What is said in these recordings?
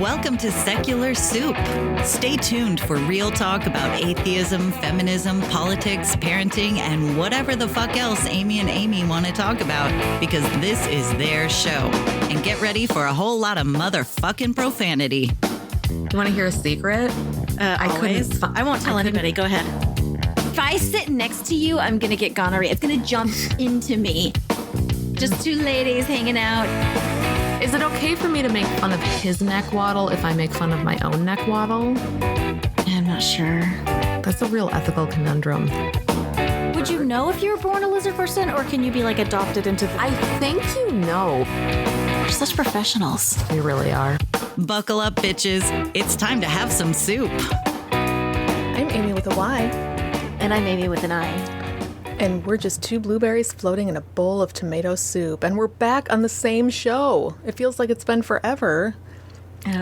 Welcome to Secular Soup. Stay tuned for real talk about atheism, feminism, politics, parenting, and whatever the fuck else Amy and Amy want to talk about, because this is their show. And get ready for a whole lot of motherfucking profanity. You want to hear a secret? I won't tell anybody. Go ahead. If I sit next to you, I'm going to get gonorrhea. It's going to jump into me. Just two ladies hanging out. Is it okay for me to make fun of his neck waddle if I make fun of my own neck waddle? I'm not sure. That's a real ethical conundrum. Would you know if you were born a lizard person, or can you be like adopted into the... I think you know. We're such professionals. We really are. Buckle up, bitches. It's time to have some soup. I'm Amy with a Y. And I'm Amy with an I. And we're just two blueberries floating in a bowl of tomato soup. And we're back on the same show. It feels like it's been forever.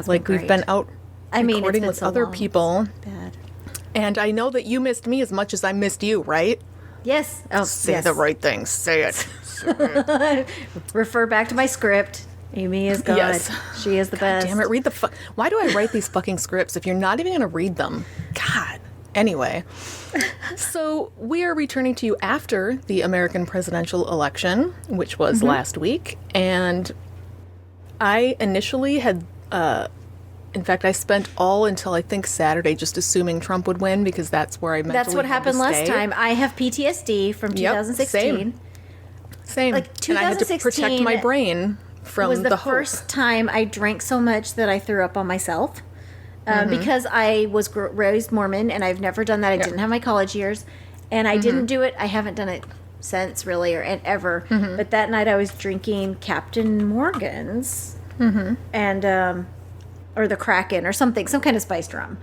Like we've been out recording with other people. Bad. And I know that you missed me as much as I missed you, right? Yes. Oh, Say the right thing. Say it. Refer back to my script. Amy is God. Yes. She is the best. Damn it, read the Why do I write these fucking scripts if you're not even going to read them? God. Anyway, so we are returning to you after the American presidential election, which was last week. And I initially had, in fact, I spent all until I think Saturday just assuming Trump would win because that's where I mentally That's what had happened to last stay. time. I have PTSD from 2016. Same. Like, And I had to protect 2016 my brain from was the the hope. first time I drank so much that I threw up on myself. Because I was raised Mormon, and I've never done that. I didn't have my college years, and I didn't do it. I haven't done it since, really, or ever. But that night I was drinking Captain Morgan's, and or the Kraken or something, some kind of spiced rum.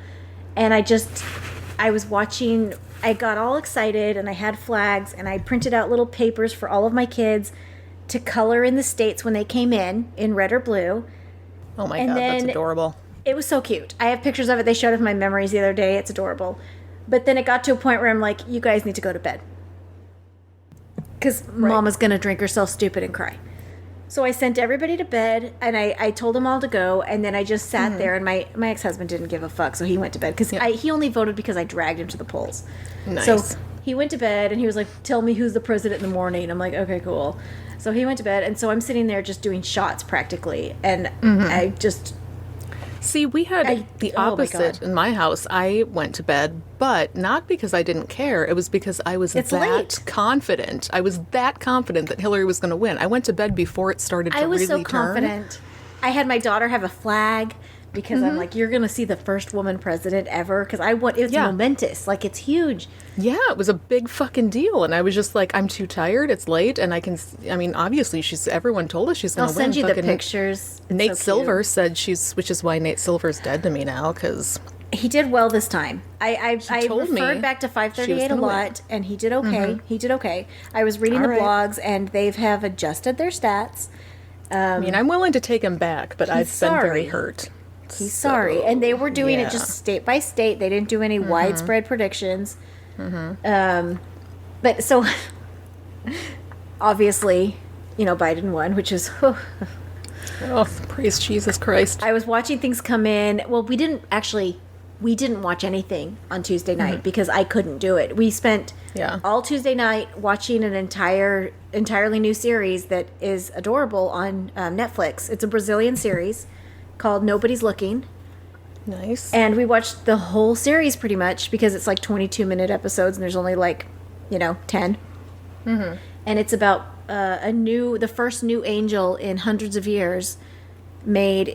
And I was watching. I got all excited, and I had flags, and I printed out little papers for all of my kids to color in the states when they came in red or blue. Oh my and God, that's then- adorable. It was so cute. I have pictures of it. They showed it in my memories the other day. It's adorable. But then it got to a point where I'm like, you guys need to go to bed. Because Mama's going to drink herself stupid and cry. So I sent everybody to bed, and I told them all to go, and then I just sat there, and my ex-husband didn't give a fuck, so he went to bed. Because he only voted because I dragged him to the polls. Nice. So he went to bed, and he was like, tell me who's the president in the morning. I'm like, okay, cool. So he went to bed, and so I'm sitting there just doing shots practically, and I just... See, we had the opposite in my house. I went to bed, but not because I didn't care. It was because I was confident. I was that confident that Hillary was going to win. I went to bed before it started to really turn. I was so confident. I had my daughter have a flag because I'm like, you're going to see the first woman president ever. Because it's momentous. Like, it's huge. Yeah, it was a big fucking deal. And I was just like, I'm too tired. It's late. And obviously, everyone told us she's going to win. I'll send you the pictures. Nate Silver said which is why Nate Silver's dead to me now, because... He did well this time. I referred back to 538 a lot, and he did okay. He did okay. I was reading the blogs, and they have adjusted their stats. I'm willing to take him back, but I've been very hurt. He's sorry. And they were doing it just state by state. They didn't do any widespread predictions. But so, obviously, Biden won, which is... Oh, praise Jesus Christ. I was watching things come in. Well, we didn't watch anything on Tuesday night because I couldn't do it. We spent all Tuesday night watching an entirely new series that is adorable on Netflix. It's a Brazilian series called Nobody's Looking. Nice. And we watched the whole series pretty much because it's like 22-minute episodes and there's only 10. And it's about the first new angel in hundreds of years made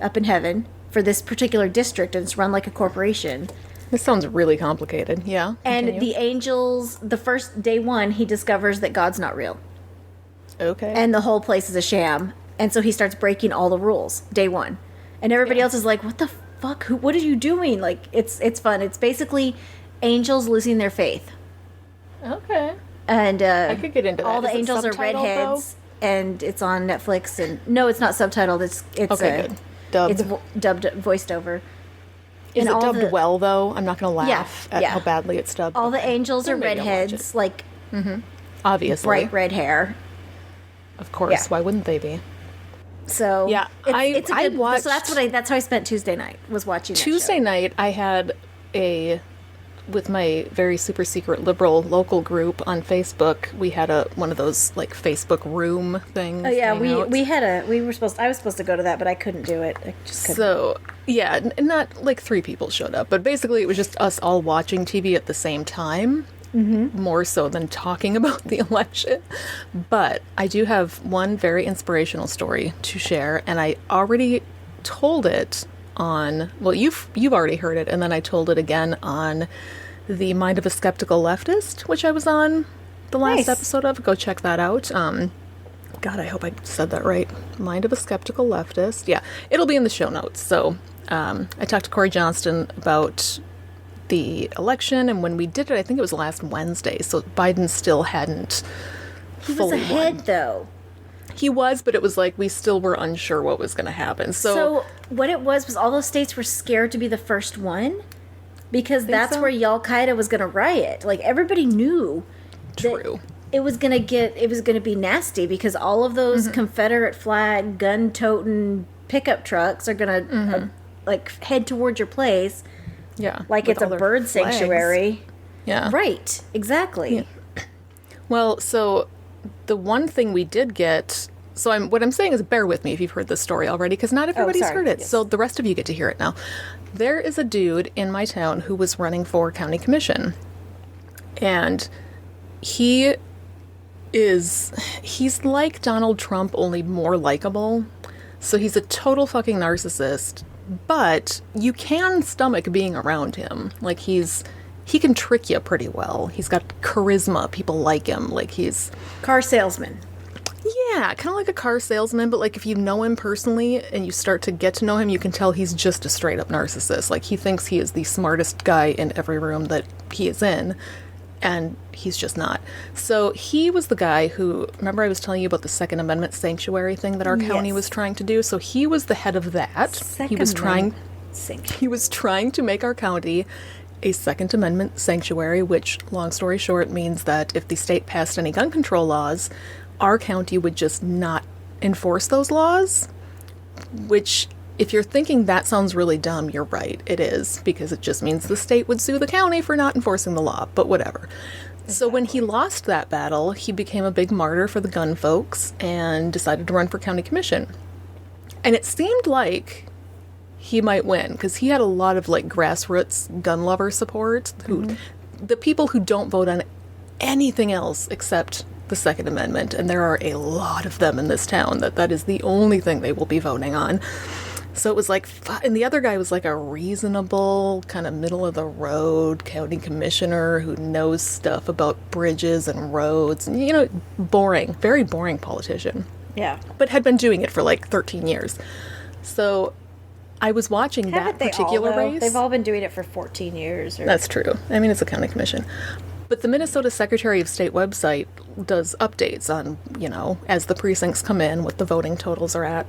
up in heaven for this particular district, and it's run like a corporation. This sounds really complicated. Yeah. And the angels, the first day one, he discovers that God's not real. Okay. And the whole place is a sham. And so he starts breaking all the rules, day one. And everybody else is like, what the fuck? What are you doing? Like, it's fun. It's basically angels losing their faith. Okay. And I could get into that. All the Is it angels are subtitled, redheads, and it's on Netflix. And no, it's not subtitled. It's okay, good. Dubbed. It's dubbed, voiced over. Is it dubbed well though? I'm not going to laugh at how badly it's dubbed. All the angels are redheads, obviously bright red hair. Of course. Yeah. Why wouldn't they be? So Yeah, it's a I good, watched- so that's how I spent Tuesday night, was watching that Tuesday show. night, I had with my very super secret liberal local group on Facebook, we had one of those like Facebook room things. Oh yeah, hangouts. I was supposed to go to that, but I couldn't do it. I just couldn't. So, yeah, not like 3 people showed up, but basically it was just us all watching TV at the same time, more so than talking about the election. But I do have one very inspirational story to share, and I already told it on, well, you've already heard it, and then I told it again on the Mind of a Skeptical Leftist, which I was on the last episode of. Go check that out. God, I hope I said that right. Mind of a Skeptical Leftist. Yeah, it'll be in the show notes. So I talked to Corey Johnston about the election, and when we did it, I think it was last Wednesday, so Biden still hadn't fully He was ahead, won. though. He was, but it was like we still were unsure what was going to happen. So what it was all those states were scared to be the first one, because that's so? where Al-Qaeda was going to riot. Like, everybody knew True. it was going to be nasty, because all of those Confederate flag gun-toting pickup trucks are going to like head towards your place Yeah. like with it's a all their bird flags. sanctuary. Yeah. Right, exactly. Yeah. Well, so the one thing we did get, so what I'm saying is bear with me if you've heard this story already, because not everybody's sorry. heard it. Yes. So the rest of you get to hear it now. There is a dude in my town who was running for county commission. And he's like Donald Trump, only more likable. So he's a total fucking narcissist, but you can stomach being around him. Like, he can trick you pretty well. He's got charisma. People like him. Like, he's... Car salesman. Yeah, kind of like a car salesman, but like if you know him personally and you start to get to know him, you can tell he's just a straight up narcissist. Like, he thinks he is the smartest guy in every room that he is in, and he's just not. So he was the guy who, remember I was telling you about the Second Amendment sanctuary thing that our county was trying to do? So he was the head of that. He was trying to make our county a Second Amendment sanctuary, which, long story short, means that if the state passed any gun control laws, our county would just not enforce those laws, which, if you're thinking that sounds really dumb, you're right. It is, because it just means the state would sue the county for not enforcing the law, but whatever. Exactly. So when he lost that battle, he became a big martyr for the gun folks and decided to run for county commission. And it seemed like he might win, because he had a lot of like grassroots gun lover support, the people who don't vote on anything else except the Second Amendment, and there are a lot of them in this town that is the only thing they will be voting on. So it was like, and the other guy was like a reasonable, kind of middle of the road county commissioner who knows stuff about bridges and roads, and, you know, boring, very boring politician. Yeah. But had been doing it for like 13 years. So I was watching that particular race. They've all been doing it for 14 years. That's true. I mean, it's a county commission. But the Minnesota Secretary of State website does updates on, you know, as the precincts come in, what the voting totals are at.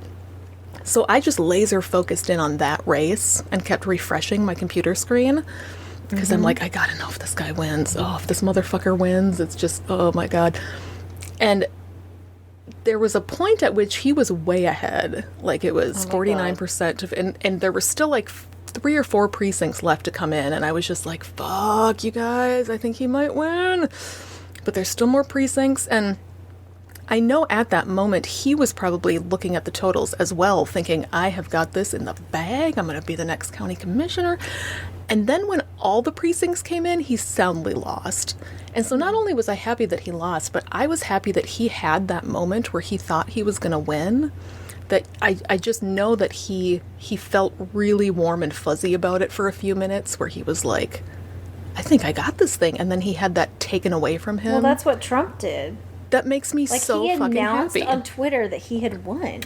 So I just laser focused in on that race and kept refreshing my computer screen, because I'm like, I gotta know if this guy wins. Oh, if this motherfucker wins, it's just, oh my God. And there was a point at which he was way ahead. Like, it was 49% of, and there were still like 3 or 4 precincts left to come in, and I was just like, fuck you guys, I think he might win. But there's still more precincts, and I know at that moment he was probably looking at the totals as well, thinking, I have got this in the bag, I'm going to be the next county commissioner. And then when all the precincts came in, he soundly lost. And so not only was I happy that he lost, but I was happy that he had that moment where he thought he was going to win. That I just know that he felt really warm and fuzzy about it for a few minutes, where he was like, I think I got this thing. And then he had that taken away from him. Well, that's what Trump did. That makes me Like, so he fucking announced happy. on Twitter that he had won.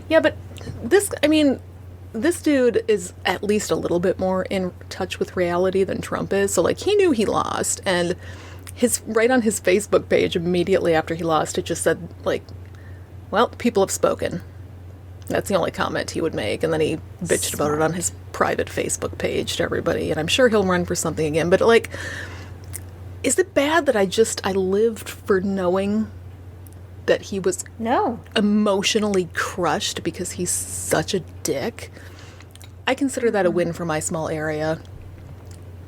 Yeah, but this dude is at least a little bit more in touch with reality than Trump is. So, like, he knew he lost, and right on his Facebook page immediately after he lost, it just said, like, well, people have spoken. That's the only comment he would make, and then he bitched about it on his private Facebook page to everybody, and I'm sure he'll run for something again. But, like, is it bad that I lived for knowing that he was No. emotionally crushed because he's such a dick. I consider that a win for my small area.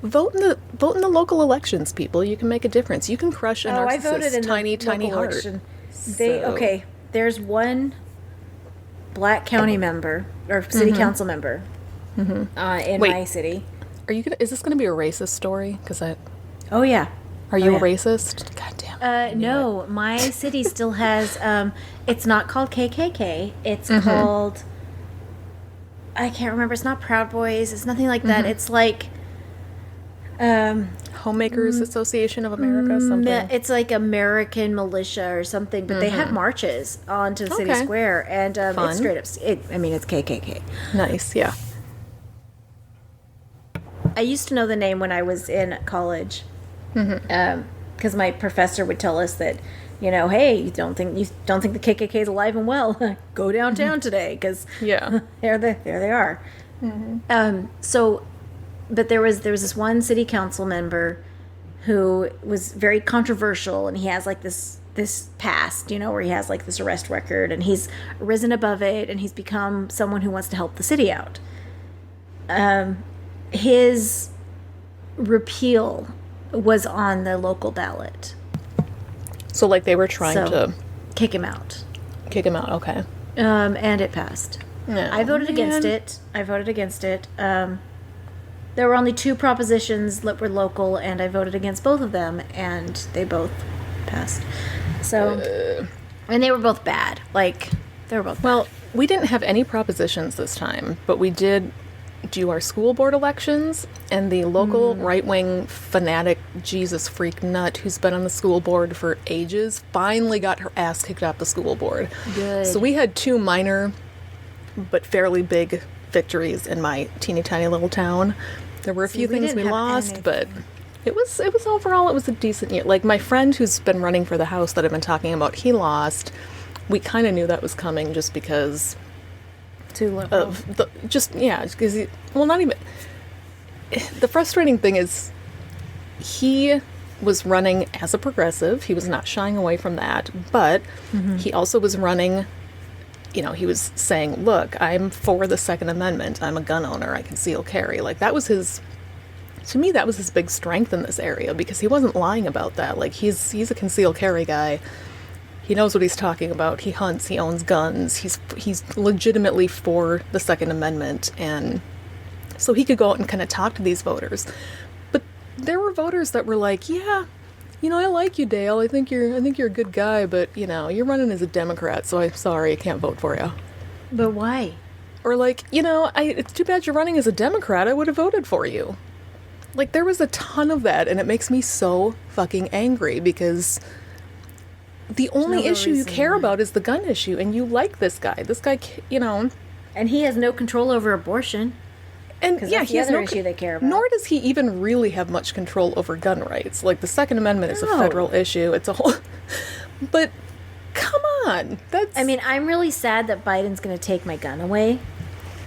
Vote in the local elections, people. You can make a difference. You can crush a I voted in narcissist's tiny, the tiny local heart. election. So- There's one black county member or city council member in Wait. my city. Is this gonna be a racist story? Oh yeah. Are you yeah. a racist? God damn it. No, my city still has. It's not called KKK. It's called. I can't remember. It's not Proud Boys. It's nothing like that. It's like. Homemakers Association of America, something. It's like American Militia or something, but they have marches onto the city Okay. square, and Fun. it's straight up. It's KKK. Nice, yeah. I used to know the name when I was in college, because my professor would tell us that, hey, you don't think the KKK is alive and well? Go downtown today, because Yeah. there they are. But there was this one city council member who was very controversial, and he has like this past, where he has like this arrest record, and he's risen above it, and he's become someone who wants to help the city out. His repeal was on the local ballot. So, like, they were trying to kick him out. kick him out. Okay. And it passed. No, I voted against it. There were only 2 propositions that were local, and I voted against both of them, and they both passed. So, and they were both bad. They were both Well, we didn't have any propositions this time, but we did do our school board elections, and the local right-wing fanatic Jesus freak nut who's been on the school board for ages finally got her ass kicked off the school board. Good. So we had 2 minor but fairly big victories in my teeny tiny little town. There were a few we things didn't we have lost, anything. but it was overall it was a decent year. Like, my friend who's been running for the house that I've been talking about, he lost. We kind of knew that was coming just because too liberal. of because not even. The frustrating thing is he was running as a progressive. He was not shying away from that, but he also was running. He was saying, "Look, I'm for the Second Amendment. I'm a gun owner. I conceal carry." Like, that was his. To me, that was his big strength in this area, because he wasn't lying about that. Like, he's a conceal carry guy. He knows what he's talking about. He hunts. He owns guns. He's legitimately for the Second Amendment, and so he could go out and kind of talk to these voters. But there were voters that were like, "Yeah, I like you, Dale. I think you're a good guy, but you're running as a Democrat, so I'm sorry, I can't vote for you." But why? Or like, it's too bad you're running as a Democrat. I would have voted for you. Like, there was a ton of that, and it makes me so fucking angry, because the only real issue you reason care why. about is the gun issue, and you like this guy. This guy, And he has no control over abortion. and 'Cause yeah, that's he the has other no issue they care about. Nor does he even really have much control over gun rights. Like, the Second Amendment is a No. federal issue. It's a whole. But come on, that's. I'm really sad that Biden's going to take my gun away.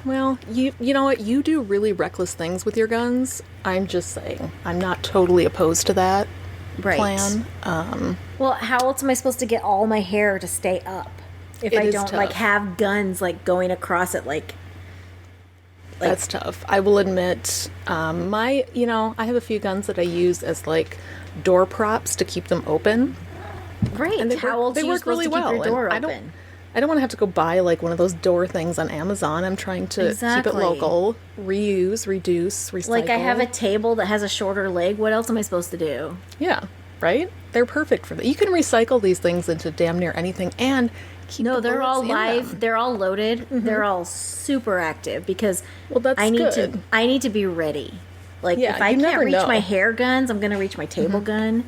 Well, you know what? You do really reckless things with your guns. I'm just saying. I'm not totally opposed to that Right. plan. Well, how else am I supposed to get all my hair to stay up if It I is don't tough. have guns going across it That's tough. I will admit, I have a few guns that I use as door props to keep them open. Great. And How else are you supposed to keep your door and open? I don't want to have to go buy one of those door things on Amazon. I'm trying to keep Exactly. it local, reuse, reduce, recycle. I have a table that has a shorter leg. What else am I supposed to do? Yeah, right? They're perfect for that. You can recycle these things into damn near anything and keep No, the they're all bullets in live. them. They're all loaded. They're all super active because Well, that's I need good. I need to be ready. Yeah, if I you can't never reach know. my hair guns, I'm going to reach my table gun,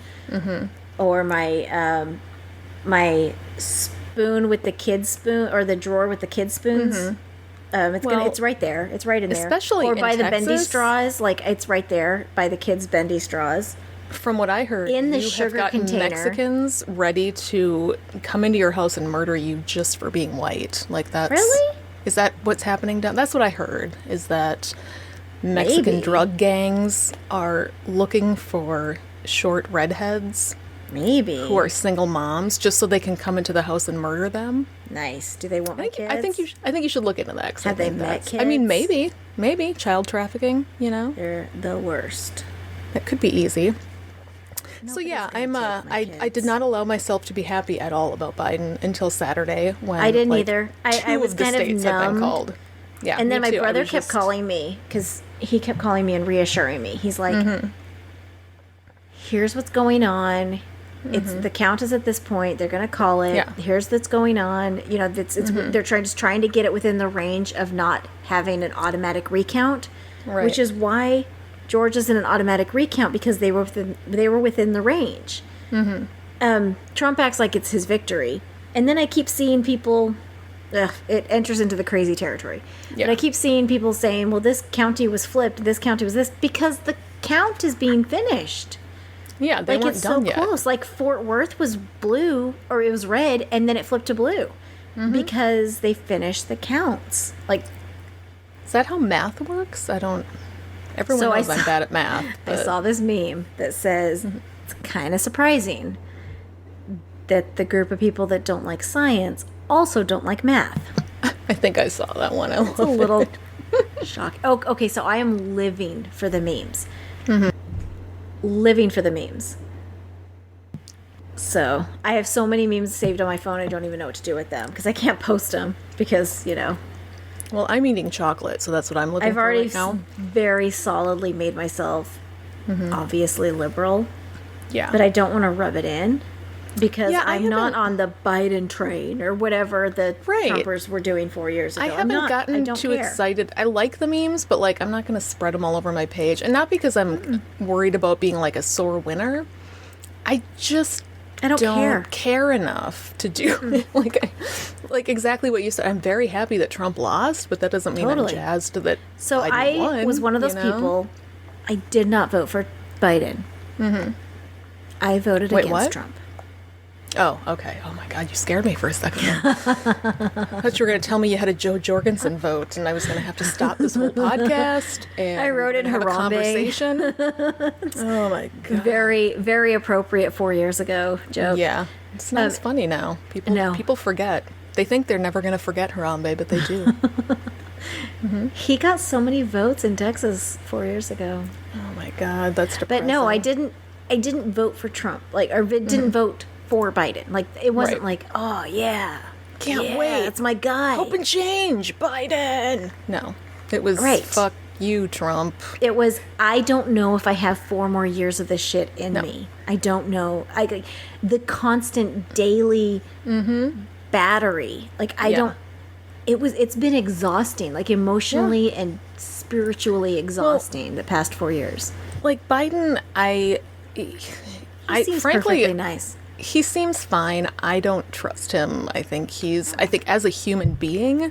or my my spoon with the kid spoon, or the drawer with the kid spoons. Well, It's right there. It's right in there. especially or in by the bendy Texas. straws. It's right there by the kids' bendy straws. From what I heard, In the you sugar have gotten container. Mexicans ready to come into your house and murder you just for being white. That's Really? Is that what's happening down? That's what I heard. Is that Mexican Maybe. drug gangs are looking for short redheads Maybe. who are single moms just so they can come into the house and murder them. Nice. Do they want my kids? I think you should look into that. 'Cause Have I they think met that's- kids? I mean, maybe child trafficking. You know, They're the worst. that could be easy. So Nobody's yeah, gonna I'm take my I kids. did not allow myself to be happy at all about Biden until Saturday when I didn't like, either. I two was of the kind of states had been numbed. called. Yeah, And then me my too. I brother was kept just- calling me because he kept calling me and reassuring me. He's like, here's what's going on. It's the count is at this point. They're going to call it. Yeah. Here's what's going on. You know, they're trying to get it within the range of not having an automatic recount, Right. which is why Georgia's in an automatic recount because they were within the range. Trump acts like it's his victory, and then I keep seeing people. It enters into the crazy territory. Yeah. But I keep seeing people saying, "Well, this county was flipped. This county was this," because the count is being finished. Yeah, they Like weren't it's so done yet. close. Like Fort Worth was blue, or it was red, and then it flipped to blue because they finished the counts. Like Is that how math works? I don't. Everyone So I knows I'm saw- bad at math. I But saw this meme that says it's kind of surprising that the group of people that don't like science also don't like math. I think I saw that one. I It's a love little it. shock. Oh, okay. So I am living for the memes. Living for the memes. So I have so many memes saved on my phone. I don't even know what to do with them because I can't post them because Well, I'm eating chocolate, so that's what I'm looking I've for already right now. very solidly made myself obviously liberal, Yeah. but I don't want to rub it in because Yeah, I I'm not haven't- on the Biden train or whatever the Right. Trumpers were doing 4 years ago. I I'm haven't not- I gotten don't too care. excited. I like the memes, but like I'm not going to spread them all over my page. And not because I'm worried about being like a sore winner. I just I don't care. enough to do it. like exactly what you said. I'm very happy that Trump lost, but that doesn't mean Totally. I'm jazzed that So Biden I won, was one of those you know? people. I did not vote for Biden. I voted Wait, against what? Trump. Oh, okay. Oh my God, you scared me for a second. I thought you were going to tell me you had a Joe Jorgensen vote, and I was going to have to stop this whole podcast. And I wrote in have a Harambe. conversation. Oh my God. Very, very appropriate 4 years ago joke. Yeah, it's not as funny now. no. People forget. They think they're never going to forget Harambe, but they do. He got so many votes in Texas 4 years ago. Oh my God, that's depressing. But no, I didn't vote for Trump. Didn't vote for Biden. Like it wasn't Right. like, oh yeah, Can't yeah, wait. it's my guy. Hope and change, Biden. No, it was Right. fuck you, Trump. It was. I don't know if I have 4 more years of this shit in me. I don't know. The constant daily battery. Like I Yeah. don't. It's been exhausting. Like emotionally and spiritually exhausting the past 4 years. Like Biden, I He seems frankly, perfectly nice. he seems fine. I don't trust him. I think as a human being,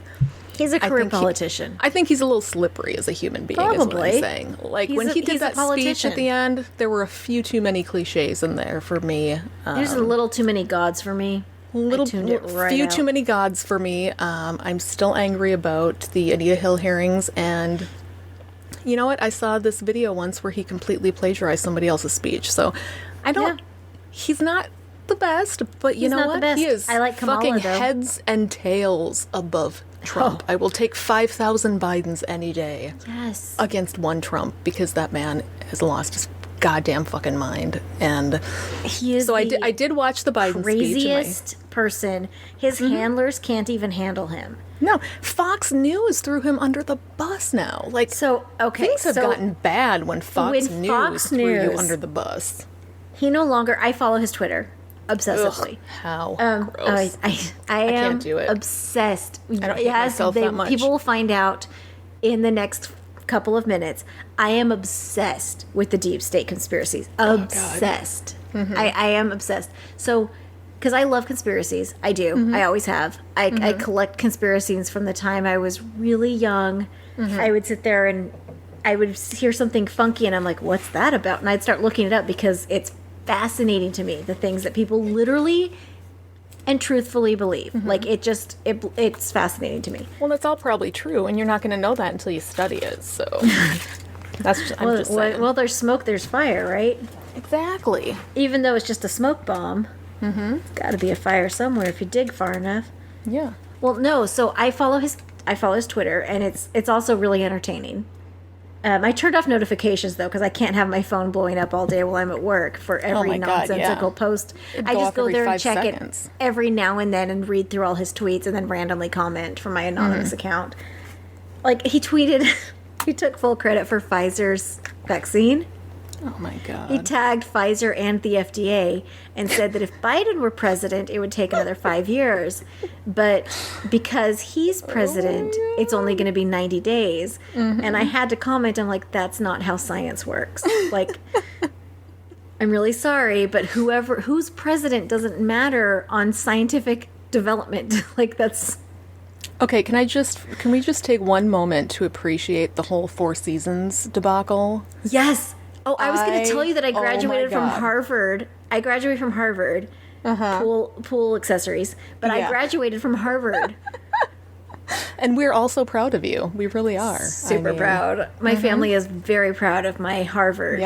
He's a career think he- politician. I think he's a little slippery as a human being, is what Probably. I'm saying. Like, He's when a- he did he's a that speech politician. at the end, there were a few too many cliches in there for me. There's a little too many gods for me. I tuned it right few out. too many gods for me. I'm still angry about the Anita Hill hearings, and you know what? I saw this video once where he completely plagiarized somebody else's speech. So I don't. Yeah. He's not the best, but you He's know not the what? best. He is I like Kamala, fucking though. heads and tails above Trump. I will take 5,000 Bidens any day Yes. against one Trump because that man has lost his goddamn fucking mind. And He is so I the did watch the Biden speech. craziest person. His handlers can't even handle him. No, Fox News threw him under the bus now. Like, So, okay, things have so gotten bad when Fox when News Fox threw you News- under the bus. He no longer. I follow his Twitter obsessively. Ugh, how gross. I am can't do it. obsessed. I don't hate myself that much. People will find out in the next couple of minutes. I am obsessed with the deep state conspiracies. Obsessed. I am obsessed. So, because I love conspiracies, I do. I always have. I collect conspiracies from the time I was really young. I would sit there and I would hear something funky, and I'm like, "What's that about?" And I'd start looking it up because it's fascinating to me, the things that people literally and truthfully believe. Like it's fascinating to me. Well, that's all probably true, and you're not going to know that until you study it. So, I'm just saying. Well, there's smoke, there's fire, right? Exactly. Even though it's just a smoke bomb, it's got to be a fire somewhere if you dig far enough. Yeah. Well, no. So I follow his Twitter, and it's also really entertaining. I turned off notifications though because I can't have my phone blowing up all day while I'm at work for every nonsensical post. I just go there and check it every now and then and read through all his tweets and then randomly comment from my anonymous account. Like he tweeted, he took full credit for Pfizer's vaccine. Oh my God. He tagged Pfizer and the FDA and said that if Biden were president, it would take another 5 years. But because he's president, it's only going to be 90 days. And I had to comment, I'm like, that's not how science works. Like, I'm really sorry, but who's president doesn't matter on scientific development. Like, that's... Okay, can we just take one moment to appreciate the whole Four Seasons debacle? Yes. Oh, I was going to tell you that I graduated from Harvard. I graduated from Harvard, pool accessories, but I graduated from Harvard. And we're also proud of you. We really are. Super proud. My family is very proud of my Harvard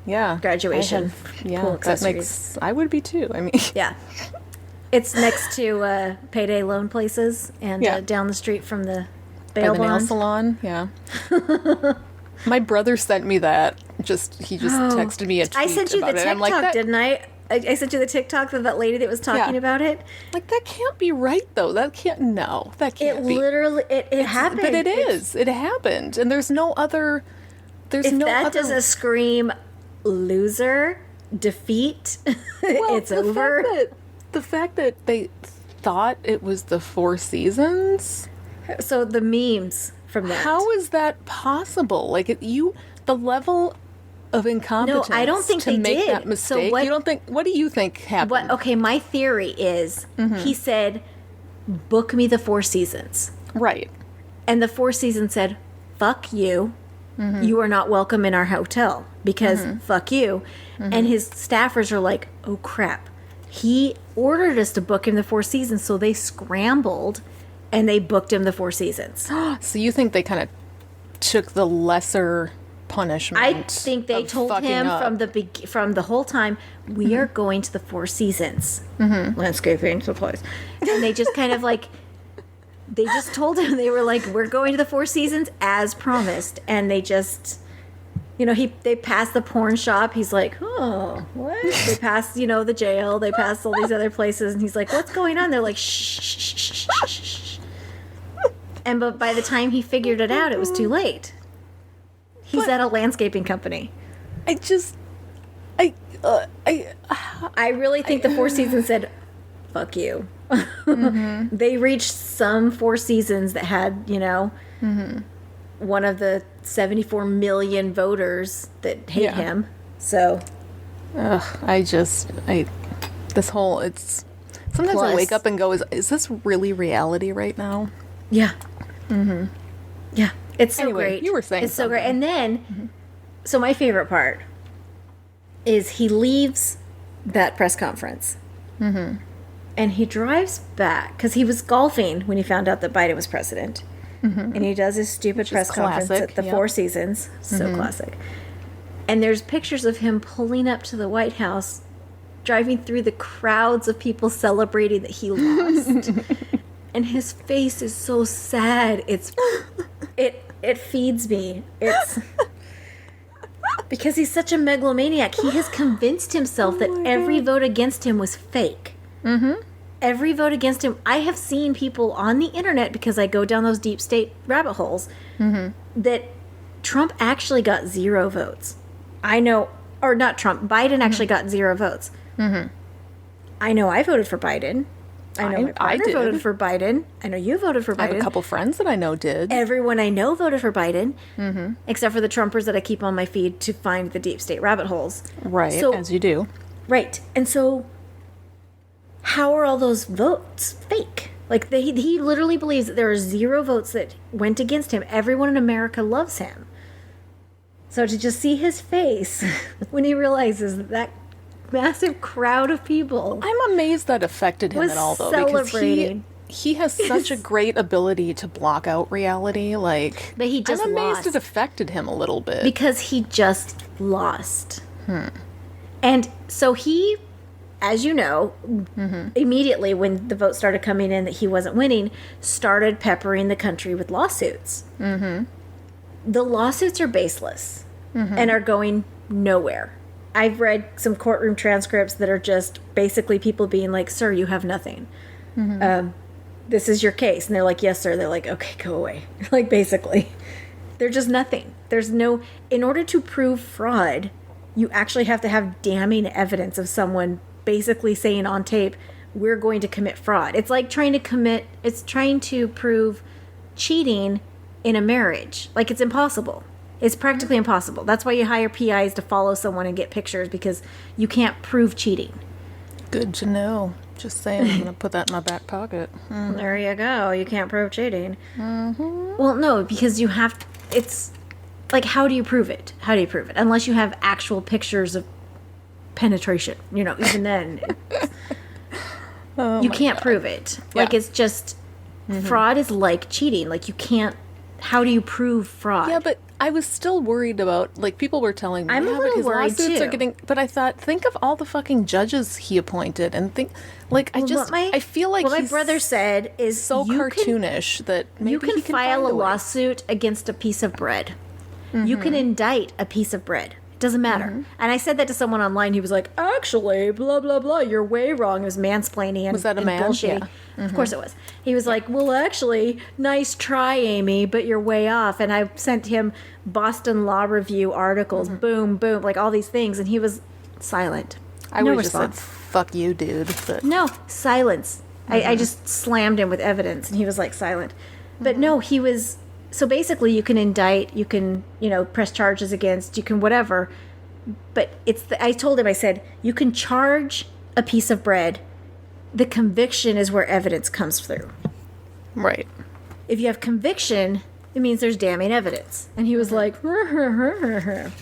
graduation. Pool accessories. I would be too. I mean, yeah. It's next to payday loan places and down the street from the bail nail bond. salon. Yeah. My brother sent me that. He just texted me a tweet. I sent you the TikTok, like, didn't I? I sent you the TikTok of that lady that was talking about it. Like, that can't be right, though. That can't be. It literally, it happened. But it is. It happened. And there's no other. If that doesn't scream loser, defeat, it's over. The fact that they thought it was the Four Seasons. So the memes from that. How is that possible? Like, the level of incompetence. No, I don't think they make did. That mistake. So you don't think? What do you think happened? Okay, my theory is he said, "Book me the Four Seasons." Right. And the Four Seasons said, "Fuck you. You are not welcome in our hotel because fuck you." And his staffers are like, "Oh crap." He ordered us to book him the Four Seasons, so they scrambled and they booked him the Four Seasons. So you think they kind of took the lesser punishment? I think they told him from the whole time, we are going to the Four Seasons. Landscaping supplies. And they just kind of like, they just told him, they were like, we're going to the Four Seasons as promised. And they just, they passed the porn shop. He's like, oh, what? They passed, the jail. They passed all these other places. And he's like, what's going on? They're like, shh, shh, shh, shh, shh. But by the time he figured it out, it was too late. He's at a landscaping company. I really think the Four Seasons said, fuck you. They reached some Four Seasons that had, one of the 74 million voters that hate him. So. Sometimes I wake up and go, is this really reality right now? Yeah. Yeah. It's so great. You were saying it's something. So great. And then, so my favorite part is he leaves that press conference. And he drives back because he was golfing when he found out that Biden was president. And he does his stupid press conference at the Four Seasons. So classic. And there's pictures of him pulling up to the White House, driving through the crowds of people celebrating that he lost. And his face is so sad. It feeds me. It's because he's such a megalomaniac. He has convinced himself that every vote against him was fake. Every vote against him. I have seen people on the internet, because I go down those deep state rabbit holes, that Trump actually got 0 votes. I know, or not Trump, Biden actually got 0 votes. I know I voted for Biden. I know my partner voted for Biden. I know you voted for Biden. I have a couple friends that I know did. Everyone I know voted for Biden, except for the Trumpers that I keep on my feed to find the deep state rabbit holes. Right, so, as you do. Right. And so, how are all those votes fake? Like, he literally believes that there are 0 votes that went against him. Everyone in America loves him. So to just see his face when he realizes that massive crowd of people. I'm amazed that affected him at all, though. Celebrating. he has such a great ability to block out reality. Like, But he just I'm amazed lost. it affected him a little bit. Because he just lost. And so he, as you know, immediately when the vote started coming in that he wasn't winning, started peppering the country with lawsuits. The lawsuits are baseless and are going nowhere. I've read some courtroom transcripts that are just basically people being like, "Sir, you have nothing. This is your case." And they're like, "Yes, sir." They're like, "Okay, go away." Like, basically. They're just nothing. There's no... In order to prove fraud, you actually have to have damning evidence of someone basically saying on tape, "We're going to commit fraud." It's like trying to prove cheating in a marriage. Like, it's impossible. It's practically impossible. That's why you hire PIs to follow someone and get pictures, because you can't prove cheating. Good to know. Just saying, I'm gonna put that in my back pocket. There you go. You can't prove cheating. Well, no, because you have... It's like, how do you prove it? How do you prove it? Unless you have actual pictures of penetration. You know, even then, you can't prove it. Like, it's just... Fraud is like cheating. Like, you can't... How do you prove fraud? Yeah, but I was still worried about, like, people were telling me, I'm a yeah, but little his worried, lawsuits too. are getting... But I thought, think of all the fucking judges he appointed, and think, like, I feel like what my he's brother said is so you cartoonish that maybe you can he can file find a way. lawsuit against a piece of bread. You can indict a piece of bread. It doesn't matter. And I said that to someone online. He was like, "Actually, blah blah blah, you're way wrong." It was mansplaining and Was that a and man? bullshitting. Yeah. Of course it was. He was like, "Well, actually, nice try, Amy, but you're way off." And I sent him Boston Law Review articles, boom, boom, like all these things, and he was silent. I no would have just said, response. fuck you, dude. But No, silence. I just slammed him with evidence, and he was like silent. But no, he was... So basically, you can indict, you can, press charges against, you can whatever. But I told him, I said, you can charge a piece of bread. The conviction is where evidence comes through. right. If you have conviction, it means there's damning evidence. And he was like,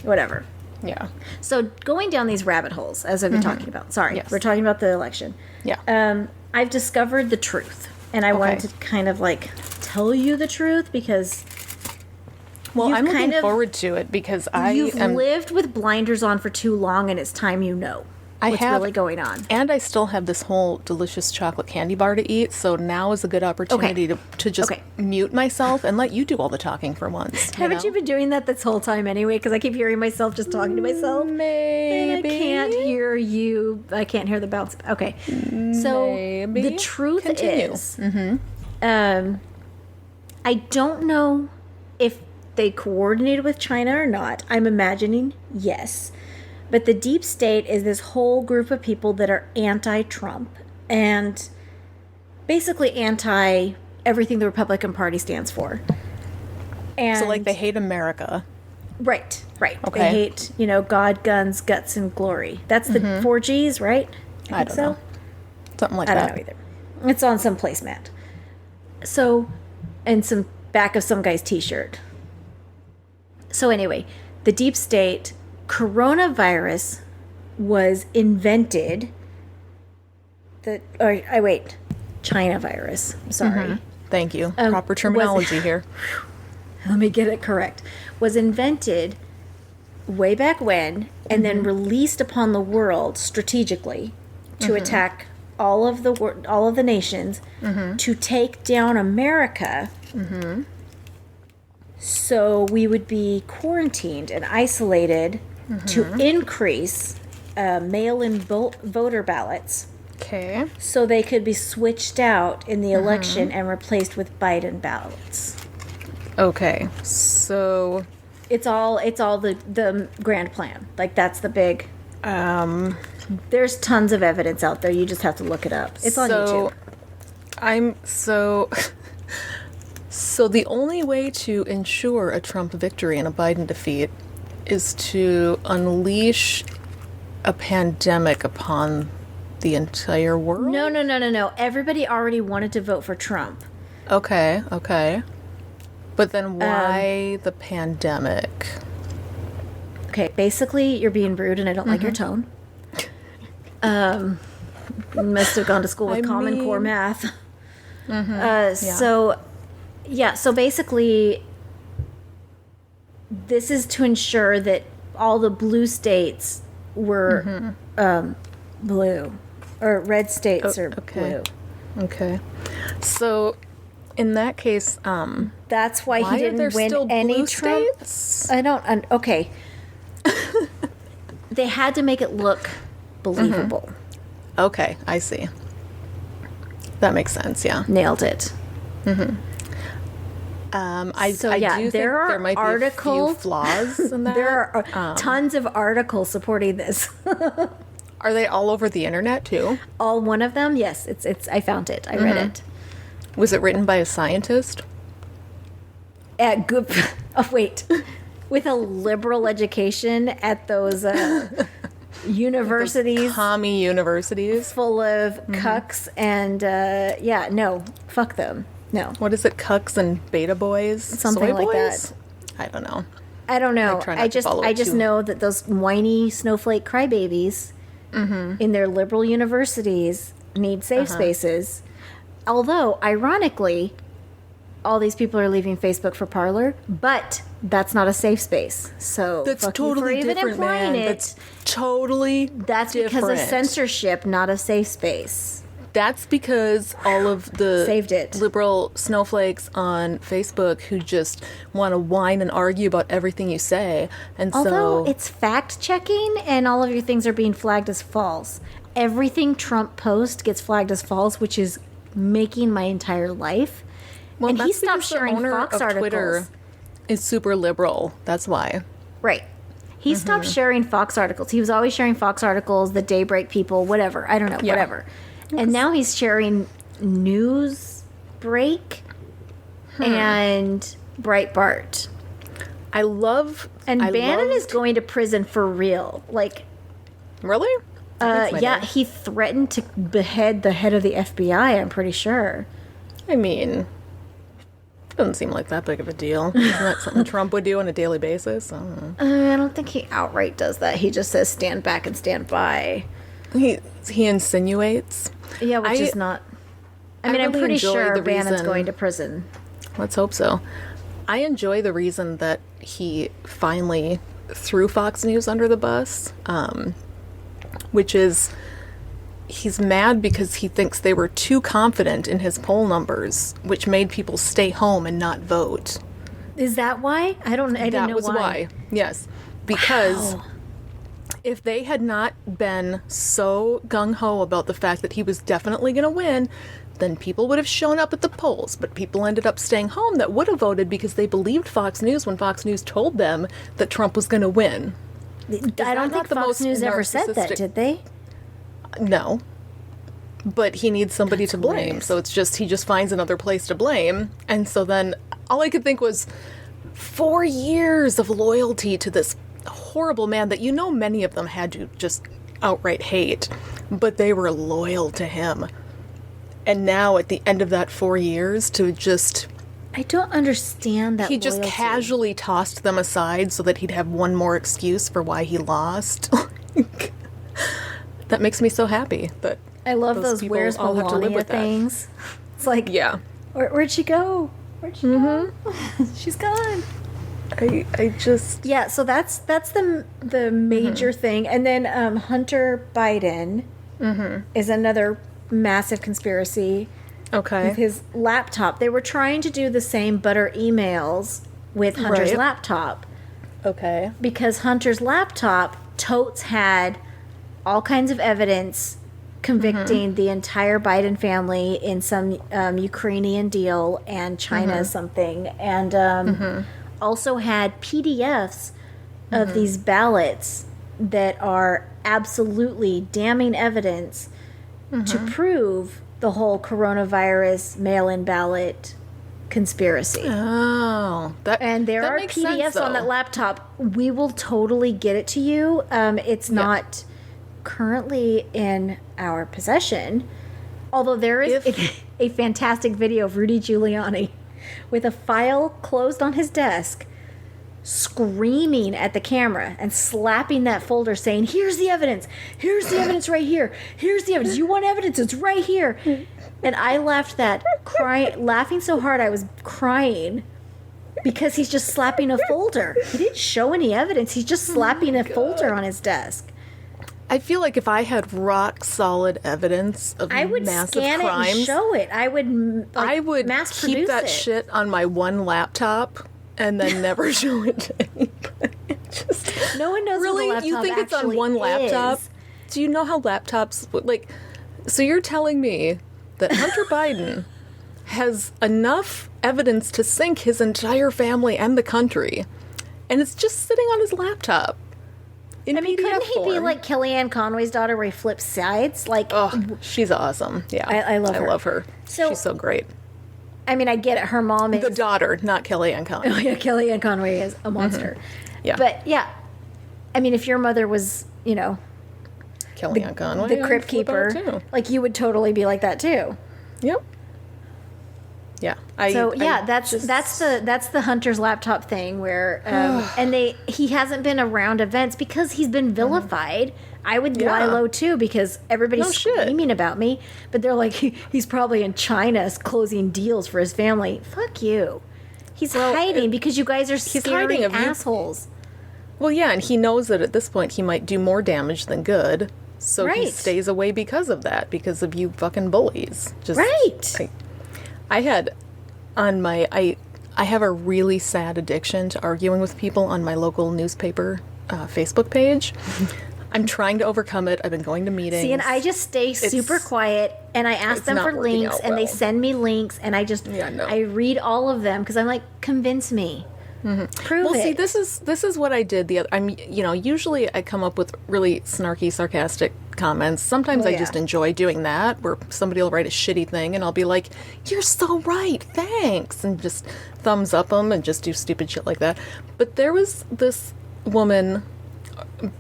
whatever. Yeah. So going down these rabbit holes, as I've been talking about. Sorry, Yes. we're talking about the election. Yeah. I've discovered the truth, and I wanted to kind of like tell you the truth because well, you've I'm looking kind of- forward to it because you've am lived with blinders on for too long, and it's time you know what's really going on. And I still have this whole delicious chocolate candy bar to eat, so now is a good opportunity to just mute myself and let you do all the talking for once. Haven't you been doing that this whole time anyway? Because I keep hearing myself just talking to myself. Maybe. And I can't hear you. I can't hear the bounce. Okay. So Maybe. the truth Continue. is, I don't know if they coordinated with China or not. I'm imagining yes. But the deep state is this whole group of people that are anti-Trump and basically anti everything the Republican Party stands for. And So, like, they hate America. Right. Okay. They hate, God, guns, guts, and glory. That's the 4 Gs, right? I don't know. Something like I that. don't know either. It's on some placemat. So, and some back of some guy's t-shirt. So anyway, the deep state, coronavirus was invented. China virus. Sorry. Thank you. Proper terminology here. Let me get it correct. Was invented way back when and then released upon the world strategically to attack all of the nations to take down America. So we would be quarantined and isolated to increase mail-in voter ballots Okay. so they could be switched out in the election and replaced with Biden ballots. Okay. So, It's all the grand plan. Like, that's the big... There's tons of evidence out there. You just have to look it up. It's on YouTube. So the only way to ensure a Trump victory and a Biden defeat is to unleash a pandemic upon the entire world? No. Everybody already wanted to vote for Trump. Okay. But then why the pandemic? Okay, basically, you're being rude and I don't like your tone. You must have gone to school with Common Core math. So basically, this is to ensure that all the blue states were blue, or red states are blue. Okay. So, in that case, that's why he didn't win any Trump. States? Okay. They had to make it look believable. Okay, I see. That makes sense. Yeah. Nailed it. I do think there are there might be a few flaws in that. There are tons of articles supporting this. Are they all over the internet too? All one of them? Yes, it's. I found it. I read it. Was it written by a scientist? Wait, with a liberal education at those universities, commie universities, full of cucks and no, fuck them. No. What is it? Cucks and beta boys? Something soy like boys? that. I don't know. I just know that those whiny snowflake crybabies in their liberal universities need safe spaces. Although, ironically, all these people are leaving Facebook for Parler, but that's not a safe space. So that's fuck totally you for even different, implying man. it. That's totally That's because of censorship, not a safe space. That's because all of the Saved it. liberal snowflakes on Facebook who just want to whine and argue about everything you say. And Although it's fact checking and all of your things are being flagged as false. Everything Trump posts gets flagged as false, which is making my entire life. well, and he that's stopped because the sharing owner Fox of articles. Twitter is super liberal. That's why. Right. He stopped sharing Fox articles. He was always sharing Fox articles, the Daybreak people, whatever. I don't know, whatever. And now he's sharing Newsbreak and Breitbart. I love... And Bannon is going to prison for real. Like... Really? He threatened to behead the head of the FBI, I'm pretty sure. I mean... Doesn't seem like that big of a deal. Isn't that something Trump would do on a daily basis? I don't know. I don't think he outright does that. He just says stand back and stand by. He insinuates. Yeah, which is not... I mean, I'm really pretty enjoy sure the Bannon's reason- going to prison. Let's hope so. I enjoy the reason that he finally threw Fox News under the bus, which is he's mad because he thinks they were too confident in his poll numbers, which made people stay home and not vote. Is that why? I didn't know why. That was why. Yes. Because if they had not been so gung-ho about the fact that he was definitely going to win, then people would have shown up at the polls. But people ended up staying home that would have voted because they believed Fox News when Fox News told them that Trump was going to win. I don't think Fox News ever said that, did they? No. But he needs somebody to blame. hilarious. So it's just, he just finds another place to blame. And so then all I could think was 4 years of loyalty to this horrible man that many of them had to just outright hate, but they were loyal to him. And now at the end of that 4 years to just... I don't understand that He just loyalty. casually tossed them aside so that he'd have one more excuse for why he lost. That makes me so happy that I love those people Where's all have to live Melania with that. things. It's like, Yeah. Where'd she go? Where'd she go? She's gone. I just... Yeah, so that's the major thing. And then Hunter Biden is another massive conspiracy Okay. with his laptop. They were trying to do the same butter emails with Hunter's Right. laptop Okay. because Hunter's laptop totes had all kinds of evidence convicting the entire Biden family in some Ukrainian deal and China something, and also had PDFs of these ballots that are absolutely damning evidence to prove the whole coronavirus mail-in ballot conspiracy. Oh, And there that are makes PDFs sense, on that though. laptop. We will totally get it to you. It's not currently in our possession, although there is a fantastic video of Rudy Giuliani with a file closed on his desk screaming at the camera and slapping that folder saying, here's the evidence right here, here's the evidence, you want evidence, it's right here. And I left that laughing so hard I was crying because he's just slapping a folder. He didn't show any evidence. He's just slapping a folder on his desk. I feel like if I had rock solid evidence of I would massive scan crimes, it and show it. I would mass keep produce that it. shit on my one laptop and then never show it to anybody. No one knows Really? what the laptop You think it's on actually one laptop? is. Do you know how laptops so you're telling me that Hunter Biden has enough evidence to sink his entire family and the country, and it's just sitting on his laptop in I mean, PDF couldn't he form? be like Kellyanne Conway's daughter where he flips sides? Like, Oh, she's awesome. Yeah. I love her. I love her. So- She's so great. I mean, I get it. Her mom is... The daughter, not Kellyanne Conway. Oh, yeah, Kellyanne Conway is a monster. Yeah. But, yeah. I mean, if your mother was, Kellyanne Conway. the I'd crypt flip out keeper, too. like, you would totally be like that, too. Yep. Yeah. That's the Hunter's laptop thing where and he hasn't been around events because he's been vilified. I would lie low too because everybody's No shit. screaming about me, but they're like he's probably in China closing deals for his family. Fuck you. He's hiding because you guys are scary hiding of you. assholes. Well, yeah, and he knows that at this point he might do more damage than good, so he Right. stays away because of that, because of you fucking bullies. Just Right. I had on my I have a really sad addiction to arguing with people on my local newspaper Facebook page. I'm trying to overcome it. I've been going to meetings. See, and I just stay super quiet, and I ask it's them not for working links, out and they well. send me links, and I just no. I read all of them because I'm like, convince me, prove Well, it. see, this is what I did. Usually I come up with really snarky, sarcastic comments. Sometimes I yeah. just enjoy doing that, where somebody will write a shitty thing, and I'll be like, "You're so right, thanks," and just thumbs up them and just do stupid shit like that. But there was this woman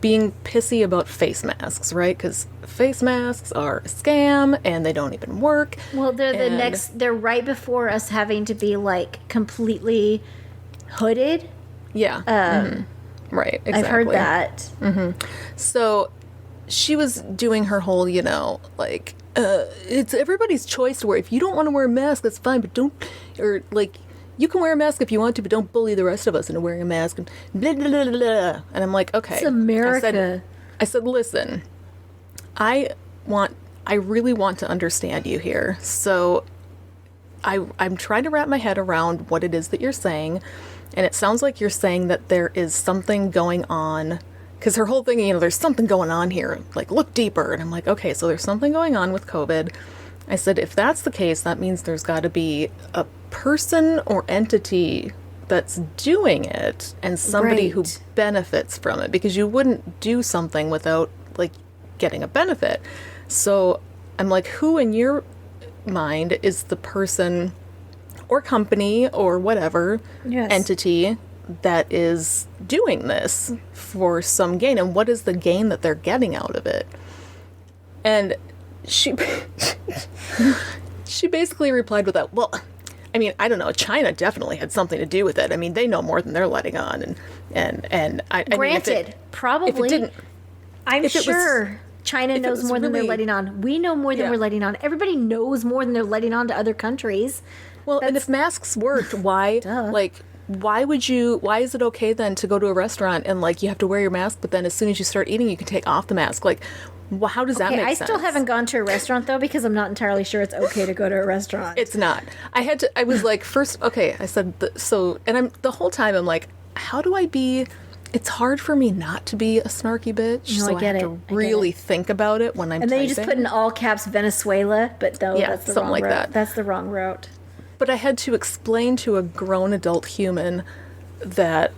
being pissy about face masks, right? Because face masks are a scam and they don't even work. Well, they're right before us having to be like completely hooded. Yeah. Right, exactly. I've heard that. So she was doing her whole, it's everybody's choice to wear. If you don't want to wear a mask, that's fine, but don't, or like, you can wear a mask if you want to, but don't bully the rest of us into wearing a mask, and blah, blah, blah, blah. And I'm like, okay. It's America. I said, listen, I really want to understand you here. So I'm trying to wrap my head around what it is that you're saying. And it sounds like you're saying that there is something going on, because her whole thing, there's something going on here, like, look deeper. And I'm like, okay, so there's something going on with COVID. I said, if that's the case, that means there's got to be a person or entity that's doing it and somebody who Right. benefits from it, because you wouldn't do something without, like, getting a benefit. So I'm like, who in your mind is the person or company or whatever Yes. entity that is doing this for some gain, and what is the gain that they're getting out of it? And she she basically replied with that, well, I mean, I don't know, China definitely had something to do with it. I mean, they know more than they're letting on, and I Granted, mean, if it probably. didn't, I'm if it was- sure China it knows was more than they're really- letting on. We know more than Yeah. we're letting on. Everybody knows more than they're letting on to other countries. well, and if masks worked, why, Duh. why is it okay then to go to a restaurant and, like, you have to wear your mask, but then as soon as you start eating, you can take off the mask? Like, how does that Okay, make I sense? still haven't gone to a restaurant though because I'm not entirely sure it's okay to go to a restaurant. It's not. I was like, first, okay, I said, the whole time I'm like, how do I be, it's hard for me not to be a snarky bitch. No, so I get have it. to I get really it. think about it when I'm and then you just typing. put in all caps Venezuela, but no, Yeah, that's the something wrong like route. that. That's the wrong route. But I had to explain to a grown adult human that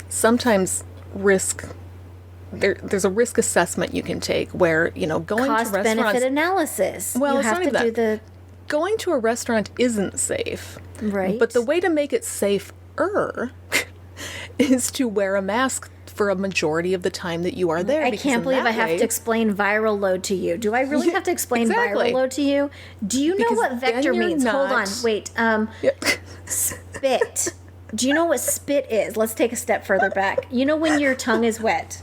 sometimes there's a risk assessment you can take where, going Cost to restaurants. benefit analysis. Well, you it's have not to even do that. Going to a restaurant isn't safe. Right. But the way to make it safer is to wear a mask for a majority of the time that you are there. I because can't in believe that I have way- to explain viral load to you. Do I really have to explain Exactly. viral load to you? Do you know Because what then vector you're means? Hold on, not- wait. Yeah. Spit. Do you know what spit is? Let's take a step further back. You know when your tongue is wet.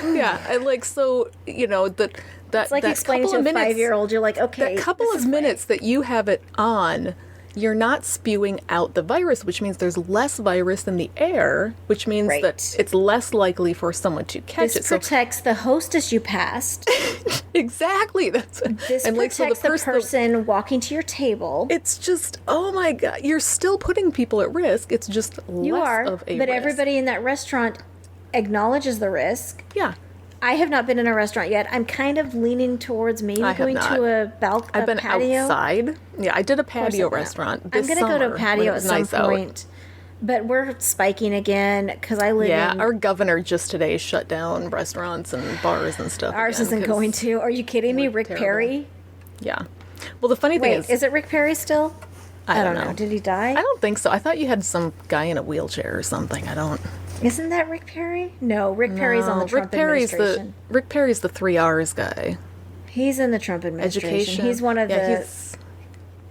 Yeah, I like, so, the that It's like that explaining couple to of a minutes, 5-year-old, you're like, okay, that couple this of is minutes that you have it on, you're not spewing out the virus, which means there's less virus in the air, which means Right. that it's less likely for someone to catch This it. protects the hostess you passed. Exactly. That's This and protects the person walking to your table. It's just, oh my God, you're still putting people at risk. It's just You less are, of a but risk. everybody in that restaurant acknowledges the risk. Yeah. I have not been in a restaurant yet. I'm kind of leaning towards maybe I have going not. to a I've been patio. outside. Yeah, I did a Of course patio I've been out. restaurant I'm this going to go to a summer when it patio at was some nice out. point. But we're spiking again because I live Yeah, in... our governor just today shut down restaurants and bars and stuff. Ours again, isn't 'cause going to. Are you kidding me? we're Rick terrible. Perry? Yeah. Well, the funny thing Wait, is it Rick Perry still? I don't know. Did he die? I don't think so. I thought you had some guy in a wheelchair or something. I don't. Isn't that Rick Perry? No, Rick Perry's on the No, Trump administration. Rick Perry's the 3 R's guy. He's in the Trump administration. Education. He's one of the...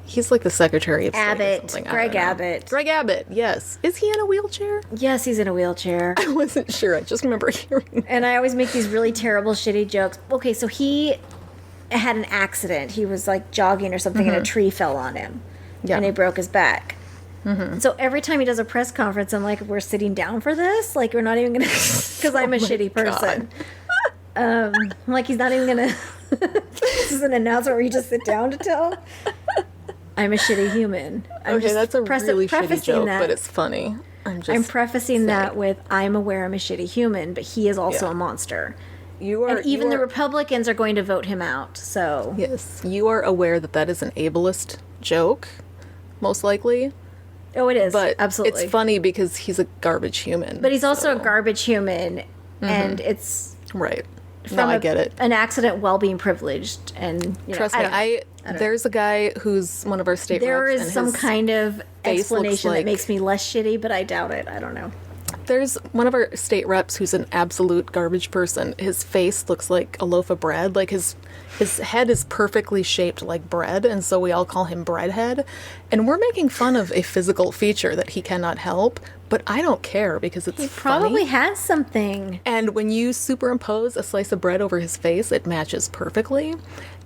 He's like the Secretary of State Abbott. or something. I Greg don't know. Abbott. Greg Abbott, yes. Is he in a wheelchair? Yes, he's in a wheelchair. I wasn't sure. I just remember hearing. And I always make these really terrible, shitty jokes. Okay, so he had an accident. He was like jogging or something and a tree fell on him. Yeah. And he broke his back. So every time he does a press conference, I'm like, we're sitting down for this? Like, we're not even going to... Because I'm a shitty person. I'm like, he's not even going to... This is an announcement where you just sit down to tell. I'm a shitty human. I'm Okay, that's a really shitty prefacing joke, that. but it's funny. I'm prefacing that with, I'm aware I'm a shitty human, but he is also a monster. You are, And even you the are, Republicans are going to vote him out, so... Yes, you are aware that that is an ableist joke, most likely. Oh, it is, But absolutely. it's funny because he's a garbage human. But he's also so- a garbage human, and it's... Right. From No, I get it. An accident while being privileged, and... You know, Trust me, don't know. there's a guy who's one of our state There reps. is and some his kind of face looks explanation that like- makes me less shitty, but I doubt it. I don't know. There's one of our state reps who's an absolute garbage person. His face looks like a loaf of bread. Like his head is perfectly shaped like bread, and so we all call him Breadhead. And we're making fun of a physical feature that he cannot help, but I don't care because it's He funny. probably has something. And when you superimpose a slice of bread over his face, it matches perfectly.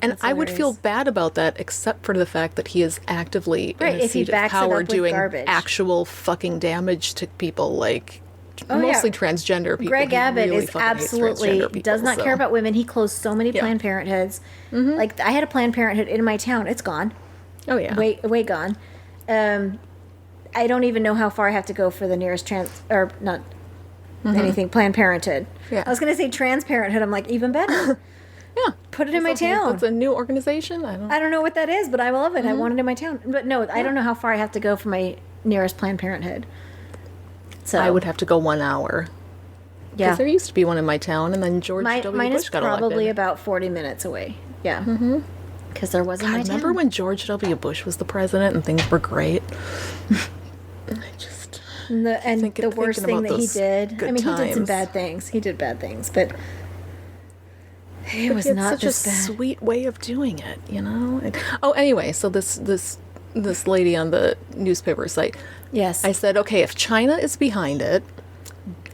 And That's I would feel hilarious. bad about that, except for the fact that he is actively Right, in a if he seat of backs it up power with doing garbage. actual fucking damage to people, like Oh, yeah. mostly transgender people. Greg He Abbott really is fucking hates absolutely transgender people, does not so- care about women. He closed so many Yeah. Planned Parenthoods. Like I had a Planned Parenthood in my town. It's gone. Oh yeah. Way gone. I don't even know how far I have to go for the nearest or not anything Planned Parenthood. Yeah. I was going to say Trans Parenthood. I'm like even better. Yeah. Put it in my town. It's a new organization. I don't know what that is, but I love it. I want it in my town. But no, I don't know how far I have to go for my nearest Planned Parenthood. So I would have to go 1 hour. yeah. Because there used to be one in my town, and then George W. Mine Bush is got probably elected. about 40 minutes away. Yeah. Mm-hmm. Because there was in my I remember town. when George W. Bush was the president and things were great. I just... And the worst thinking thing about that he those did. good I mean, he did some times. bad things. He did bad things, but it was It's not such this a bad. sweet way of doing it, you know? Oh, anyway, so this lady on the newspaper site, Yes. I said, okay, if China is behind it,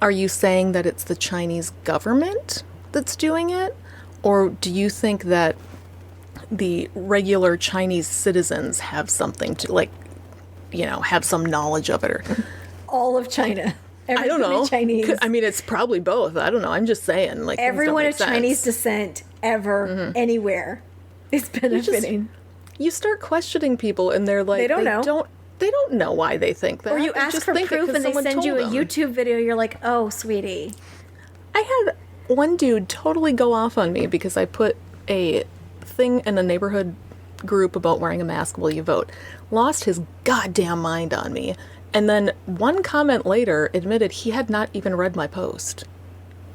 are you saying that it's the Chinese government that's doing it? Or do you think that the regular Chinese citizens have something to, like, you know, have some knowledge of it? Or all of China. I don't know. Chinese. I mean, it's probably both. I don't know. I'm just saying. Like, things don't Everyone make of Chinese sense. descent ever, anywhere, is benefiting. You start questioning people, and they're like, They don't know. They don't know why they think that. Or you They ask just for think it proof 'cause and they someone send you a told them. YouTube video. You're like, oh, sweetie. I had one dude totally go off on me because I put a thing in a neighborhood group about wearing a mask while you vote. Lost his goddamn mind on me. And then one comment later admitted he had not even read my post.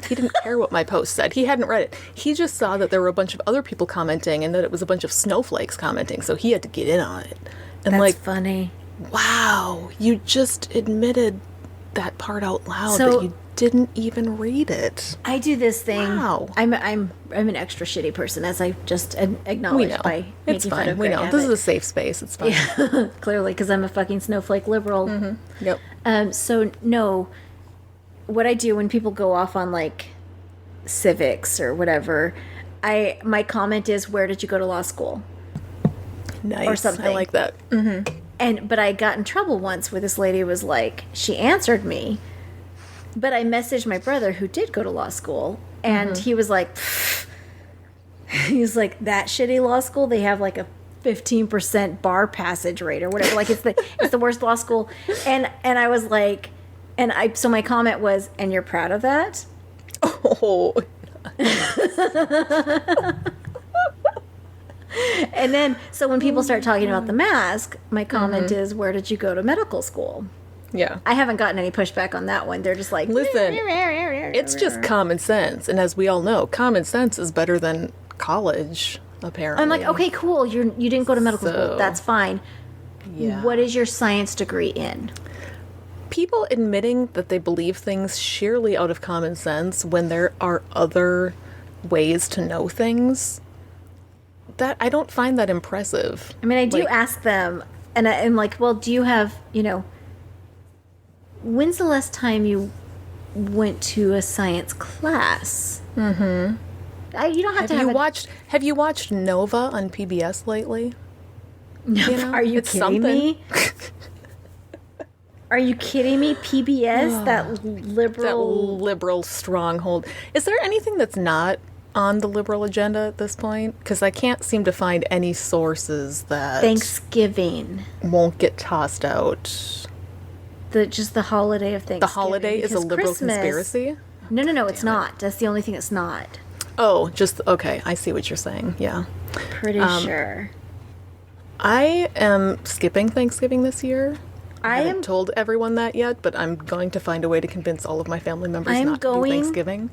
He didn't care what my post said. He hadn't read it. He just saw that there were a bunch of other people commenting and that it was a bunch of snowflakes commenting, so he had to get in on it. And That's like, funny. wow, you just admitted that part out loud So- that you didn't even read it. I do this thing. Wow. I'm an extra shitty person, as I just We acknowledged know. by It's making fun fine. of We Greg know. Abbott. This is a safe space. It's fine. Clearly, because I'm a fucking snowflake liberal. Yep. So no, what I do when people go off on like civics or whatever, my comment is, where did you go to law school? Nice. Or something. I like that. But I got in trouble once where this lady was like, she answered me, but I messaged my brother who did go to law school, and he was like, he's like, that shitty law school, they have like a 15% bar passage rate or whatever. Like, it's the worst law school. And I was like, so my comment was, and you're proud of that? Oh. And then, so when people start talking about the mask, my comment is, where did you go to medical school? Yeah. I haven't gotten any pushback on that one. They're just like, listen, it's just common sense. And as we all know, common sense is better than college, apparently. I'm like, okay, cool. You didn't go to medical So, school. That's fine. Yeah. What is your science degree in? People admitting that they believe things sheerly out of common sense when there are other ways to know things, that I don't find that impressive. I mean, I do ask them, and I'm like, well, do you have, when's the last time you went to a science class? Mm-hmm. You don't have to have Have you watched Nova on PBS lately? No, are you kidding me? Are you kidding me? PBS, that liberal stronghold. Is there anything that's not on the liberal agenda at this point? Because I can't seem to find any sources that Thanksgiving won't get tossed out. Just the holiday of Thanksgiving. The holiday is a liberal conspiracy? No, it's not. That's the only thing it's not. Oh, okay. I see what you're saying. Yeah. Pretty sure. I am skipping Thanksgiving this year. I haven't told everyone that yet, but I'm going to find a way to convince all of my family members not to do Thanksgiving.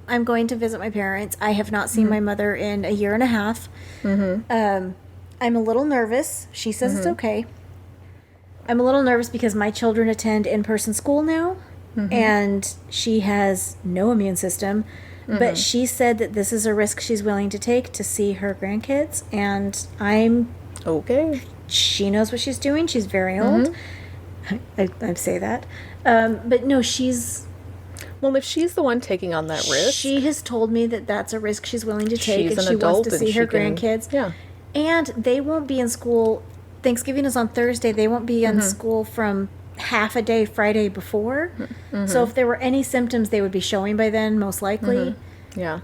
I'm going to visit my parents. I have not seen my mother in a year and a half. Mm-hmm. I'm a little nervous. She says it's okay. I'm a little nervous because my children attend in-person school now, and she has no immune system. But she said that this is a risk she's willing to take to see her grandkids, and I'm okay. She knows what she's doing. She's very old. I say that. But no, well, if she's the one taking on that risk. She has told me that that's a risk she's willing to take, she's and an she adult wants to see her grandkids. Yeah. And they won't be in school. Thanksgiving is on Thursday. They won't be in school from half a day Friday before. So if there were any symptoms, they would be showing by then, most likely. Yeah.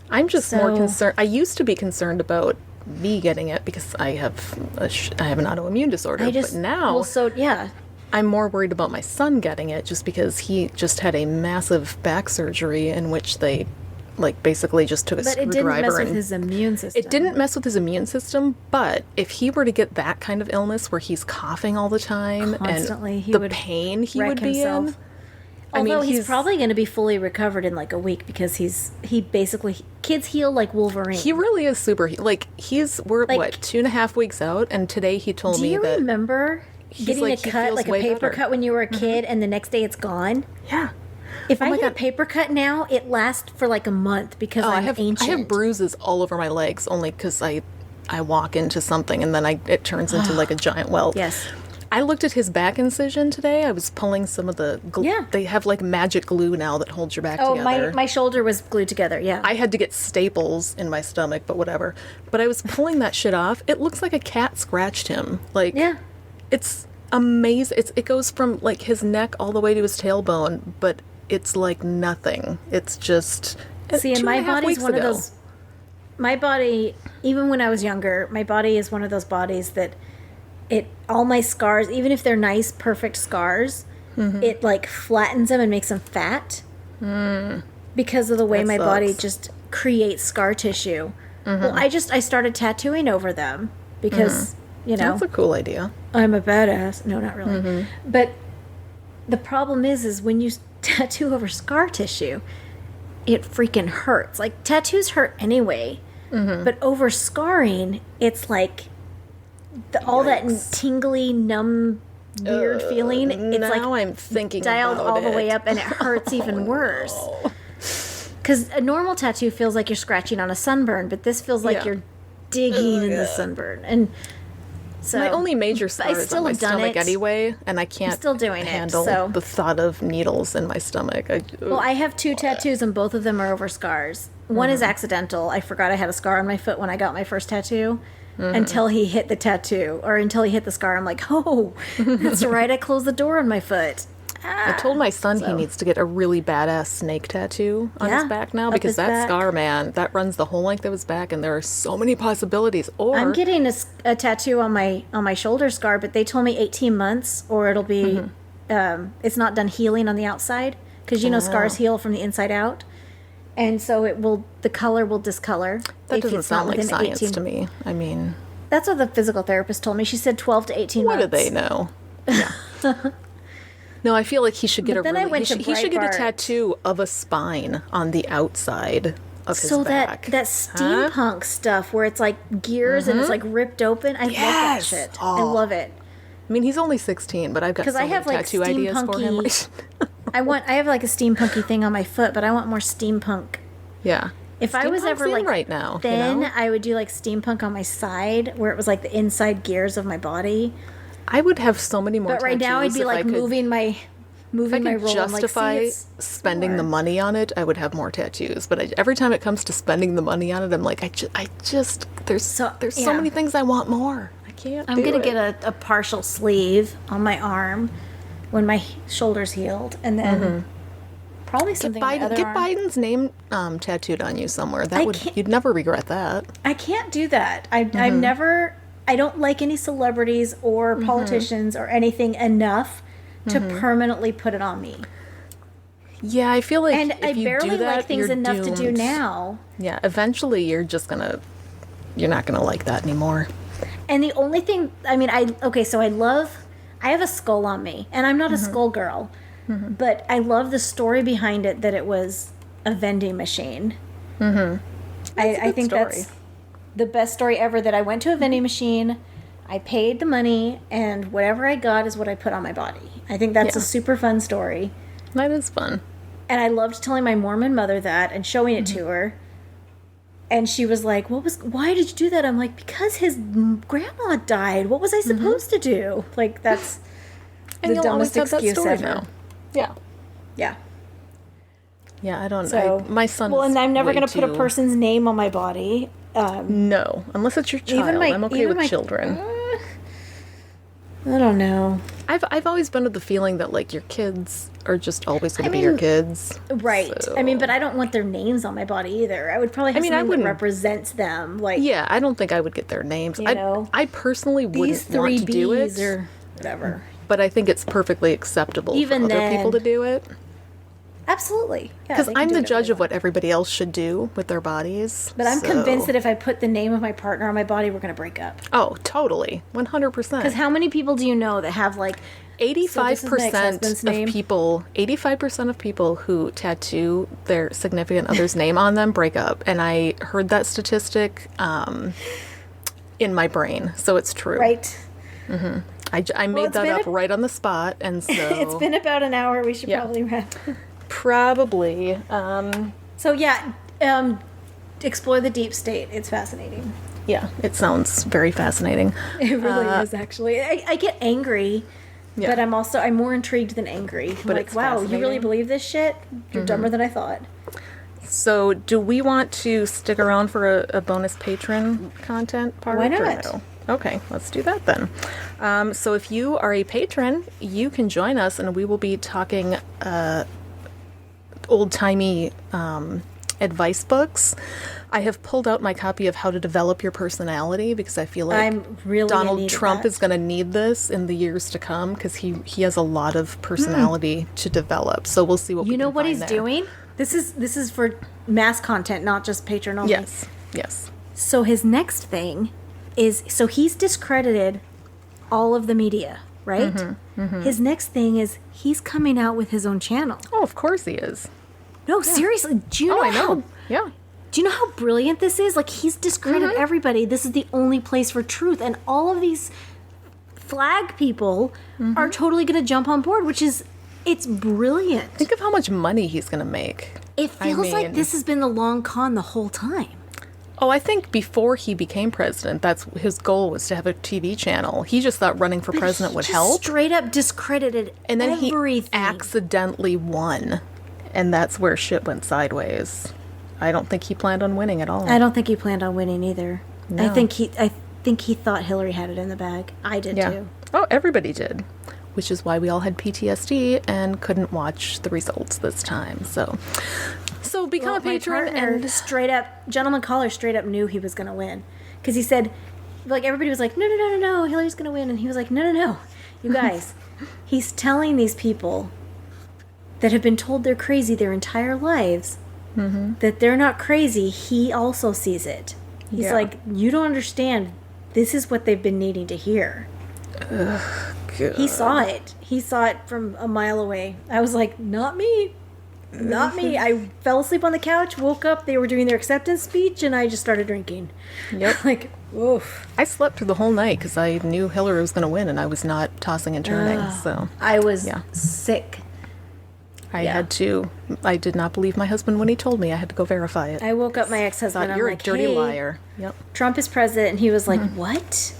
I'm just more concerned. I used to be concerned about me getting it because I have an autoimmune disorder. But now, I'm more worried about my son getting it just because he just had a massive back surgery in which they basically just took a screwdriver. But it didn't mess with his immune system. It didn't mess with his immune system, but if he were to get that kind of illness where he's coughing all the time constantly, and the pain he would be in. Although he's probably going to be fully recovered in like a week because kids heal like Wolverine. He really is we're 2.5 weeks out, and today he told me that. Do you remember getting a cut, like a paper cut when you were a kid, and the next day it's gone? Yeah. If I get a paper cut now, it lasts for like a month because I'm ancient. I have bruises all over my legs only because I walk into something and then it turns into like a giant welt. Yes. I looked at his back incision today. I was pulling some of the They have like magic glue now that holds your back together. Oh, my shoulder was glued together, yeah. I had to get staples in my stomach, but whatever. But I was pulling that shit off. It looks like a cat scratched him. It's amazing. It goes from like his neck all the way to his tailbone, but it's like nothing. It's just... See, and my body's one of those... My body, even when I was younger, my body is one of those bodies that... all my scars, even if they're nice, perfect scars, it like flattens them and makes them fat because of the way my body just creates scar tissue. Well, I started tattooing over them because, That's a cool idea. I'm a badass. No, not really. But the problem is when you tattoo over scar tissue, it freaking hurts. Like, tattoos hurt anyway, but over scarring, it's like... all that tingly, numb, weird feeling. It's now I'm thinking dialed about all the way up, and it hurts even worse. Because a normal tattoo feels like you're scratching on a sunburn, but this feels like you're digging in the sunburn. And So My only major I scar is still on my have done stomach it. anyway, and I can't still doing it, handle so- the thought of needles in my stomach. Well, I have 2 tattoos, and both of them are over scars. One is accidental. I forgot I had a scar on my foot when I got my first tattoo. Until he hit the tattoo, or until he hit the scar, I'm like, oh, that's right, I closed the door on my foot. I told my son he needs to get a really badass snake tattoo on his Yeah, back now up because his that back. scar, man, that runs the whole length of his back, and there are so many possibilities. Or I'm getting a tattoo on my shoulder scar, but they told me 18 months, or it'll be, it's not done healing on the outside, because scars heal from the inside out. And so the color will discolor. that if doesn't it's not sound like within science 18 to me. I mean, That's what the physical therapist told me. She said 12 to 18 what months. do they know? Yeah. No, I feel like he should get But then I went to he should get a Breitbart. tattoo of a spine on the outside of his So back. that steampunk stuff where it's like gears and it's like ripped open, I love that Yes! shit. Oh. I love it. I mean, he's only 16, but I've got 'Cause so I many have, like, tattoo ideas for him. I have like a steampunky thing on my foot, but I want more steampunk. Yeah. If I was Steampunk's ever in like right now, then you know? I would do like steampunk on my side where it was like the inside gears of my body. I would have so many more But right now I'd tattoos be if I like could- moving my If I could roll. justify I'm like, see, it's spending the more. money on it, I would have more tattoos. But every time it comes to spending the money on it, I'm like, there's so yeah. many things I want more. I can't. I'm gonna get a partial sleeve on my arm when my shoulder's healed, and then probably something on my other Get arm. Biden's name tattooed on you somewhere. That can't- you'd never regret that. I can't do that. I've never. I don't like any celebrities or politicians or anything enough to permanently put it on me. Yeah, I feel like And if I you barely do that, like things you're enough to do doomed. now. Yeah, eventually you're not gonna like that anymore. And the only thing, I mean, so I have a skull on me, and I'm not a skull girl, but I love the story behind it, that it was a vending machine. I think story. that's the best story ever, that I went to a vending machine, I paid the money, and whatever I got is what I put on my body. I think that's a super fun story. That is fun. And I loved telling my Mormon mother that and showing it to her. And she was like, why did you do that? I'm like, because his grandma died. What was I supposed to do? Like, that's And the you'll always dumbest have that excuse story ever. now. Yeah. Yeah. Yeah, I don't. So, my son. well, is and I'm never way going to put a too- person's name on my body. No, unless it's your child. I'm okay with children. I don't know. I've always been of the feeling that like your kids are just always going to be your kids. Right. So- I mean, but I don't want their names on my body either. I would probably have I something that wouldn't- represents them. Like, Yeah, I don't think I would get their names. You know, I personally these wouldn't three want to do it, Bs or whatever. but I think it's perfectly acceptable Even for other people to then. do it. Absolutely. Yeah, Because they can I'm do the whatever judge they of what everybody else should do with their bodies. But I'm so- convinced that if I put the name of my partner on my body, we're going to break up. Oh, totally, 100%. Because how many people do you know that have like 85% ex-husband's name. of people, 85% of people who tattoo their significant other's name on them break up. And I heard that statistic in my brain, so it's true. right? I made it's that been up a- right on the spot, and so It's been about an hour. We should Yeah. probably wrap. probably. So yeah, explore the deep state. It's fascinating. Yeah, it sounds very fascinating. It really is actually. I get angry, Yeah. but I'm more intrigued than angry. I'm But like, it's wow, you really fascinating. believe this shit? You're dumber than I thought. So, do we want to stick around for a bonus patron content part? Why or not? no? Okay, let's do that then. So, if you are a patron, you can join us, and we will be talking old-timey advice books. I have pulled out my copy of How to Develop Your Personality because I feel like I'm really in Donald need of Trump that. is going to need this in the years to come because he has a lot of personality to develop. So we'll see what we You know can what find he's there. doing? This is for mass content, not just patron only. Yes. So his next thing is, so he's discredited all of the media, right? His next thing is he's coming out with his own channel. Oh, of course he is. No, seriously, do you know I know. how Yeah. do you know how brilliant this is? Like, he's discredited everybody. This is the only place for truth, and all of these flag people are totally going to jump on board, which is, it's brilliant. Think of how much money he's going to make. It feels like mean- this has been the long con the whole time. Oh, I think before he became president, that's his goal was to have a TV channel. He just thought running for president would help. Straight up discredited And then everything. he accidentally won. And that's where shit went sideways. I don't think he planned on winning at all. I don't think he planned on winning either. No. I think he thought Hillary had it in the bag. I did too. Oh, everybody did. Which is why we all had PTSD and couldn't watch the results this time. So become a patron and straight up, Gentleman Caller straight up knew he was going to win. Because he said, like, everybody was like, no, Hillary's going to win. And he was like, no, you guys. He's telling these people that have been told they're crazy their entire lives that they're not crazy. He also sees it. He's like, you don't understand. This is what they've been needing to hear. Ugh, God. He saw it. He saw it from a mile away. I was like, not me. Not me. I fell asleep on the couch, woke up, they were doing their acceptance speech, and I just started drinking. Yep. Like, oof. I slept through the whole night because I knew Hillary was going to win, and I was not tossing and turning. So I was sick. I did not believe my husband when he told me. I had to go verify it. I woke up my ex-husband. You're like, a dirty hey, liar. Yep. Trump is president, and he was like, what?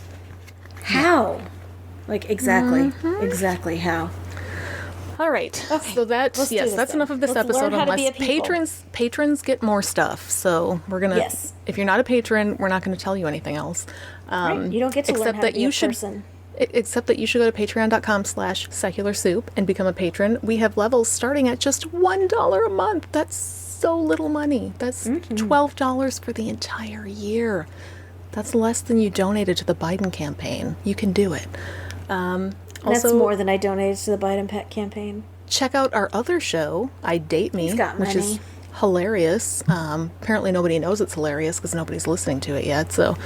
How? Like, exactly. Exactly how. All right. Okay. So that's Let's do this that's then. enough of this Let's learn episode. how to be a Unless people. patrons get more stuff. So we're gonna. Yes. If you're not a patron, we're not going to tell you anything else. Right. You don't get to learn how to be a person. Except that you should go to patreon.com/secularsoup and become a patron. We have levels starting at just $1 a month. That's so little money. That's $12 for the entire year. That's less than you donated to the Biden campaign. You can do it. That's more than I donated to the Biden pet campaign. Check out our other show, I Date Me, He's got which is money. hilarious. Apparently nobody knows it's hilarious because nobody's listening to it yet. So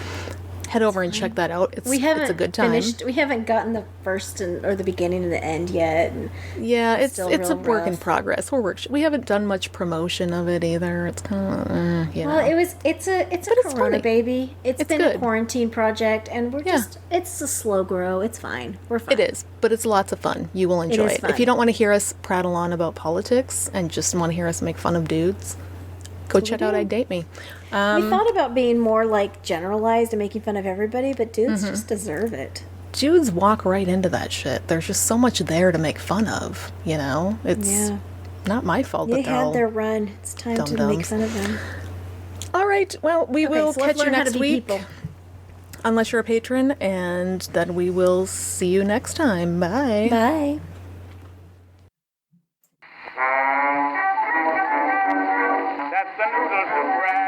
head over and check that out. It's a good time. We haven't gotten the first or the beginning and the end yet. And yeah, it's still a real work in rough. progress. We haven't done much promotion of it either. It's kind of well, it's a Corona funny. baby. It's been good. a quarantine project, and we're it's a slow grow. It's fine. We're fine. It is, but it's lots of fun. You will enjoy is it. fun. If you don't want to hear us prattle on about politics and just want to hear us make fun of dudes, go check out I Date Me. We thought about being more like generalized and making fun of everybody, but dudes just deserve it. Dudes walk right into that shit. There's just so much there to make fun of, you know? It's not my fault They that they're all had their run. It's time to dum-dums. make fun of them. All right, well, we will so let's catch you learn how to next be week. people. Unless you're a patron, and then we will see you next time. Bye. Bye. That's the noodle to brag.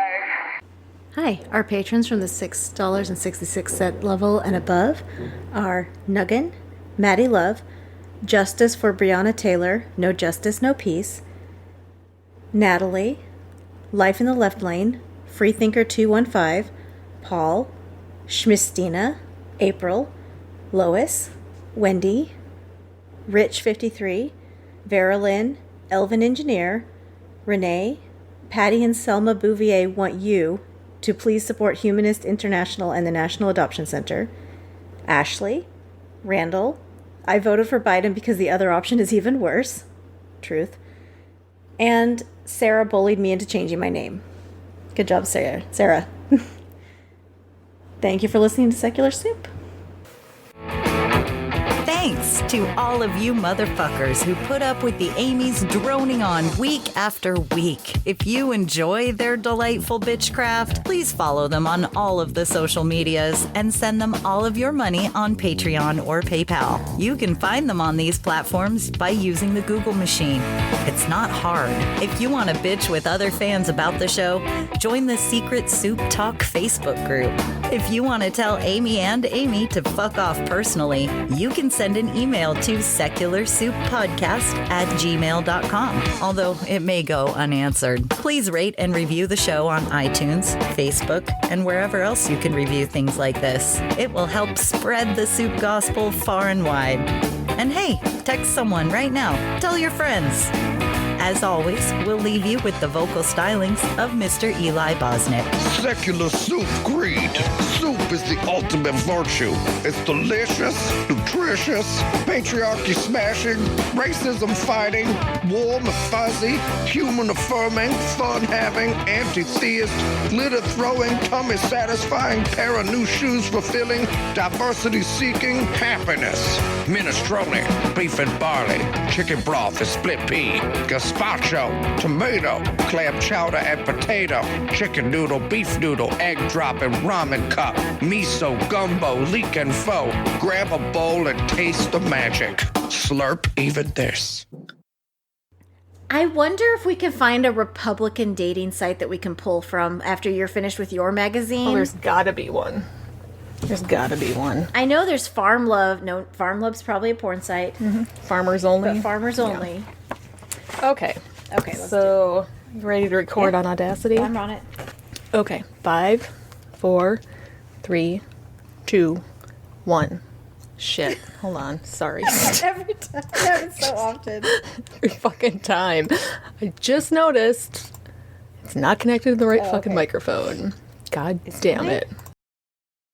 Hi, our patrons from the $6.66 level and above are Nuggin, Maddie Love, Justice for Breonna Taylor, No Justice, No Peace, Natalie, Life in the Left Lane, Freethinker 215, Paul, Schmistina, April, Lois, Wendy, Rich 53, Vera Lynn, Elvin Engineer, Renee, Patty and Selma Bouvier want you to please support Humanist International and the National Adoption Center. Ashley, Randall, I voted for Biden because the other option is even worse. Truth. And Sarah bullied me into changing my name. Good job, Sarah. Thank you for listening to Secular Soup. Thanks to all of you motherfuckers who put up with the Amy's droning on week after week. If you enjoy their delightful bitchcraft, please follow them on all of the social medias and send them all of your money on Patreon or PayPal. You can find them on these platforms by using the Google machine. It's not hard. If you want to bitch with other fans about the show, join the Secret Soup Talk Facebook group. If you want to tell Amy and Amy to fuck off personally, you can send an email to secularsouppodcast@gmail.com, although it may go unanswered. Please rate and review the show on iTunes, Facebook, and wherever else you can review things like this. It will help spread the soup gospel far and wide. And hey, text someone right now. Tell your friends. As always, we'll leave you with the vocal stylings of Mr. Eli Bosnick. Secular soup greed. Soup is the ultimate virtue. It's delicious, nutritious, patriarchy smashing, racism fighting, warm and fuzzy, human affirming, fun having, anti-theist, glitter throwing, tummy satisfying, pair of new shoes fulfilling, diversity seeking, happiness. Minestrone, beef and barley, chicken broth and split pea, gazpacho, tomato, clam chowder and potato, chicken noodle, beef noodle, egg drop and ramen cup, miso, gumbo, leek and faux. Grab a bowl and taste the magic. Slurp even this. I wonder if we can find a Republican dating site that we can pull from after you're finished with your magazine. Oh, there's gotta be one. There's gotta be one. I know there's Farm Love. No, Farm Love's probably a porn site. Mm-hmm. Farmers only. But Farmers only. Okay. Okay, let's so, you ready to record on Audacity? I'm on it. Okay. 5, 4, 3, 2, 1. Shit. Hold on. Sorry. Every time. That happens so often. Every fucking time. I just noticed it's not connected to the right fucking microphone. God damn it.